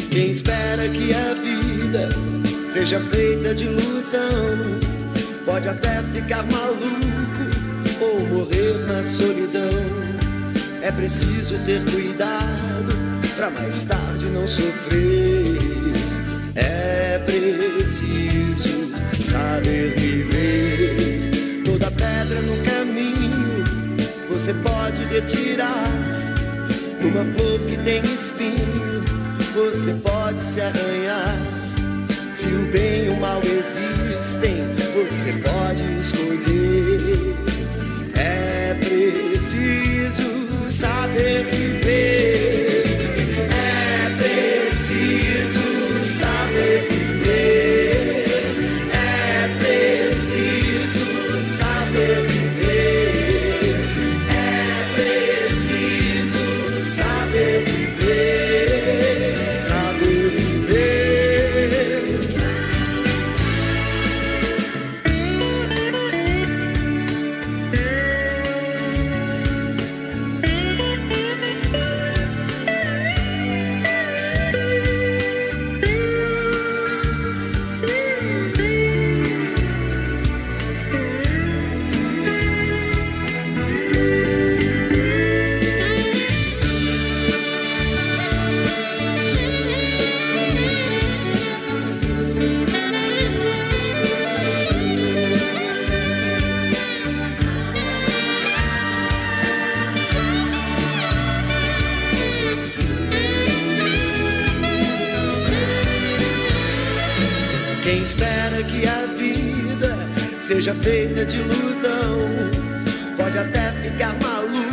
Quem espera que a vida seja feita de ilusão pode até ficar maluco ou morrer na solidão. É preciso ter cuidado para mais tarde não sofrer. É preciso saber viver. Toda pedra no caminho você pode retirar. Numa flor que tem espinho você pode se arranhar. Se o bem e o mal existem, você pode escolher. É preciso saber viver. É preciso saber viver. É preciso saber viver. É preciso saber viver. Quem espera que a vida seja feita de ilusão pode até ficar maluco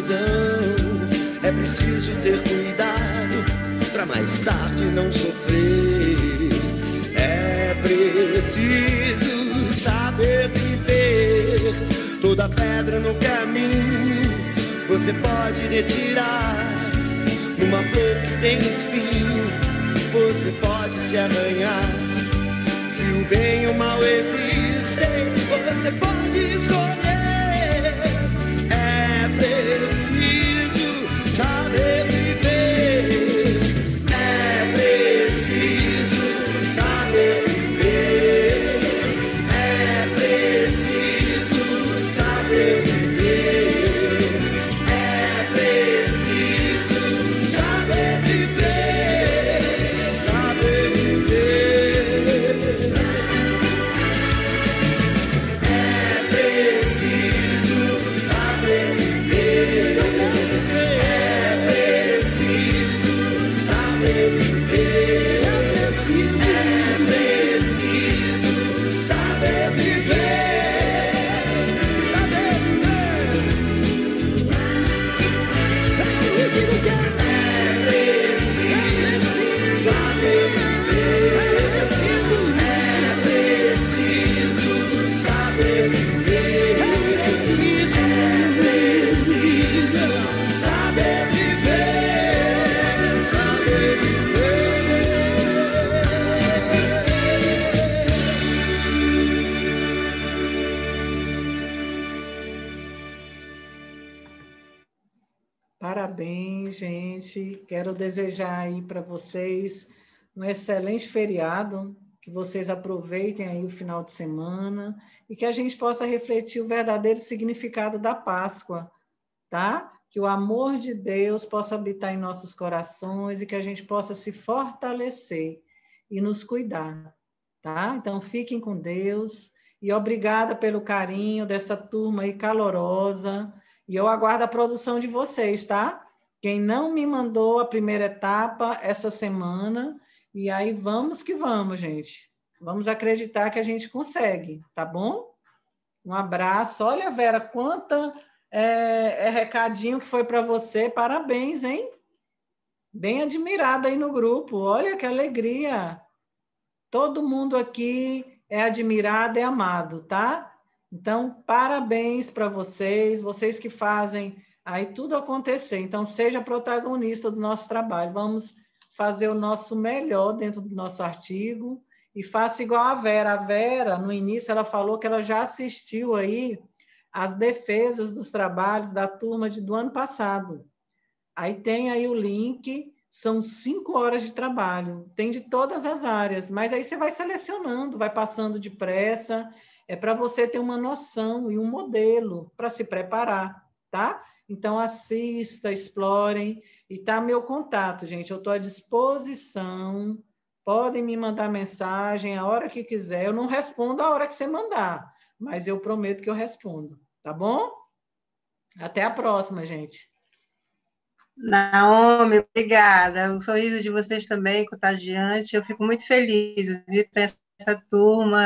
solidão. É preciso ter cuidado pra mais tarde não sofrer. É preciso saber viver. Toda pedra no caminho você pode retirar. Numa flor que tem espinho você pode se arranhar. Se o bem e o mal existem, você pode escolher. É preciso saber viver. É preciso saber viver. É preciso saber viver. É preciso saber viver. Saber viver. É preciso saber viver. É preciso saber viver. É preciso saber viver. Saber viver. Eu digo que é preciso saber viver. É preciso saber viver. É preciso saber viver. Saber Parabéns, gente. Quero desejar aí para vocês um excelente feriado, que vocês aproveitem aí o final de semana e que a gente possa refletir o verdadeiro significado da Páscoa, tá? Que o amor de Deus possa habitar em nossos corações e que a gente possa se fortalecer e nos cuidar, tá? Então, fiquem com Deus e obrigada pelo carinho dessa turma aí calorosa. E eu aguardo a produção de vocês, tá? Quem não me mandou a primeira etapa essa semana, e aí vamos que vamos, gente. Vamos acreditar que a gente consegue, tá bom? Um abraço. Olha, Vera, quanta recadinho que foi para você. Parabéns, hein? Bem admirada aí no grupo. Olha que alegria. Todo mundo aqui é admirado e amado, tá? Então, parabéns para vocês, vocês que fazem aí tudo acontecer. Então, seja protagonista do nosso trabalho. Vamos fazer o nosso melhor dentro do nosso artigo e faça igual a Vera. A Vera, no início, ela falou que ela já assistiu aí as defesas dos trabalhos da turma do ano passado. Aí tem aí o link, são 5 horas de trabalho, tem de todas as áreas, mas aí você vai selecionando, vai passando depressa. É para você ter uma noção e um modelo para se preparar, tá? Então, assista, explorem. E tá meu contato, gente. Eu estou à disposição. Podem me mandar mensagem a hora que quiser. Eu não respondo a hora que você mandar, mas eu prometo que eu respondo, tá bom? Até a próxima, gente. Naomi, obrigada. O sorriso de vocês também, contagiante. Eu fico muito feliz de ter essa turma.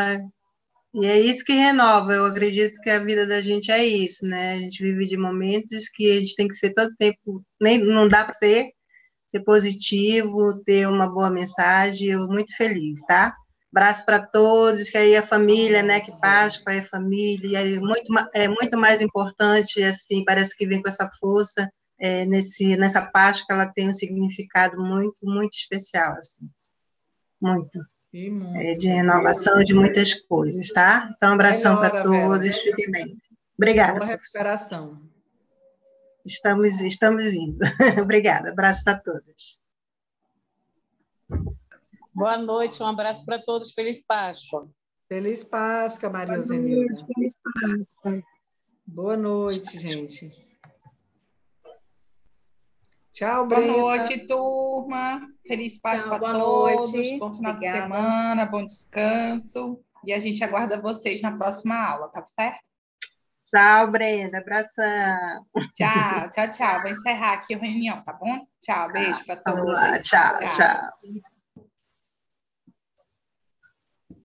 E é isso que renova. Eu acredito que a vida da gente é isso, né? A gente vive de momentos que a gente tem que ser todo tempo, nem não dá para ser positivo, ter uma boa mensagem. Eu muito feliz, tá? Abraço para todos, que aí a família, né? Que Páscoa é família, e aí muito mais importante, assim, parece que vem com essa força. Nessa Páscoa ela tem um significado muito, muito especial, assim. Muito. De renovação de muitas coisas, tá? Então, um abração para todos, fiquem bem. Obrigada. Boa recuperação. Estamos indo. Obrigada, abraço para todos. Boa noite, um abraço para todos, feliz Páscoa. Feliz Páscoa, Maria Zenilda. Feliz Páscoa. Boa noite, gente. Tchau, Boa Brenda. noite, turma. Feliz Páscoa a todos. Bom final de semana, bom descanso. E a gente aguarda vocês na próxima aula, tá certo? Tchau, Brenda. Abração. Tchau. Vou encerrar aqui a reunião, tá bom? Tchau, beijo para todos. Vamos lá. Tchau.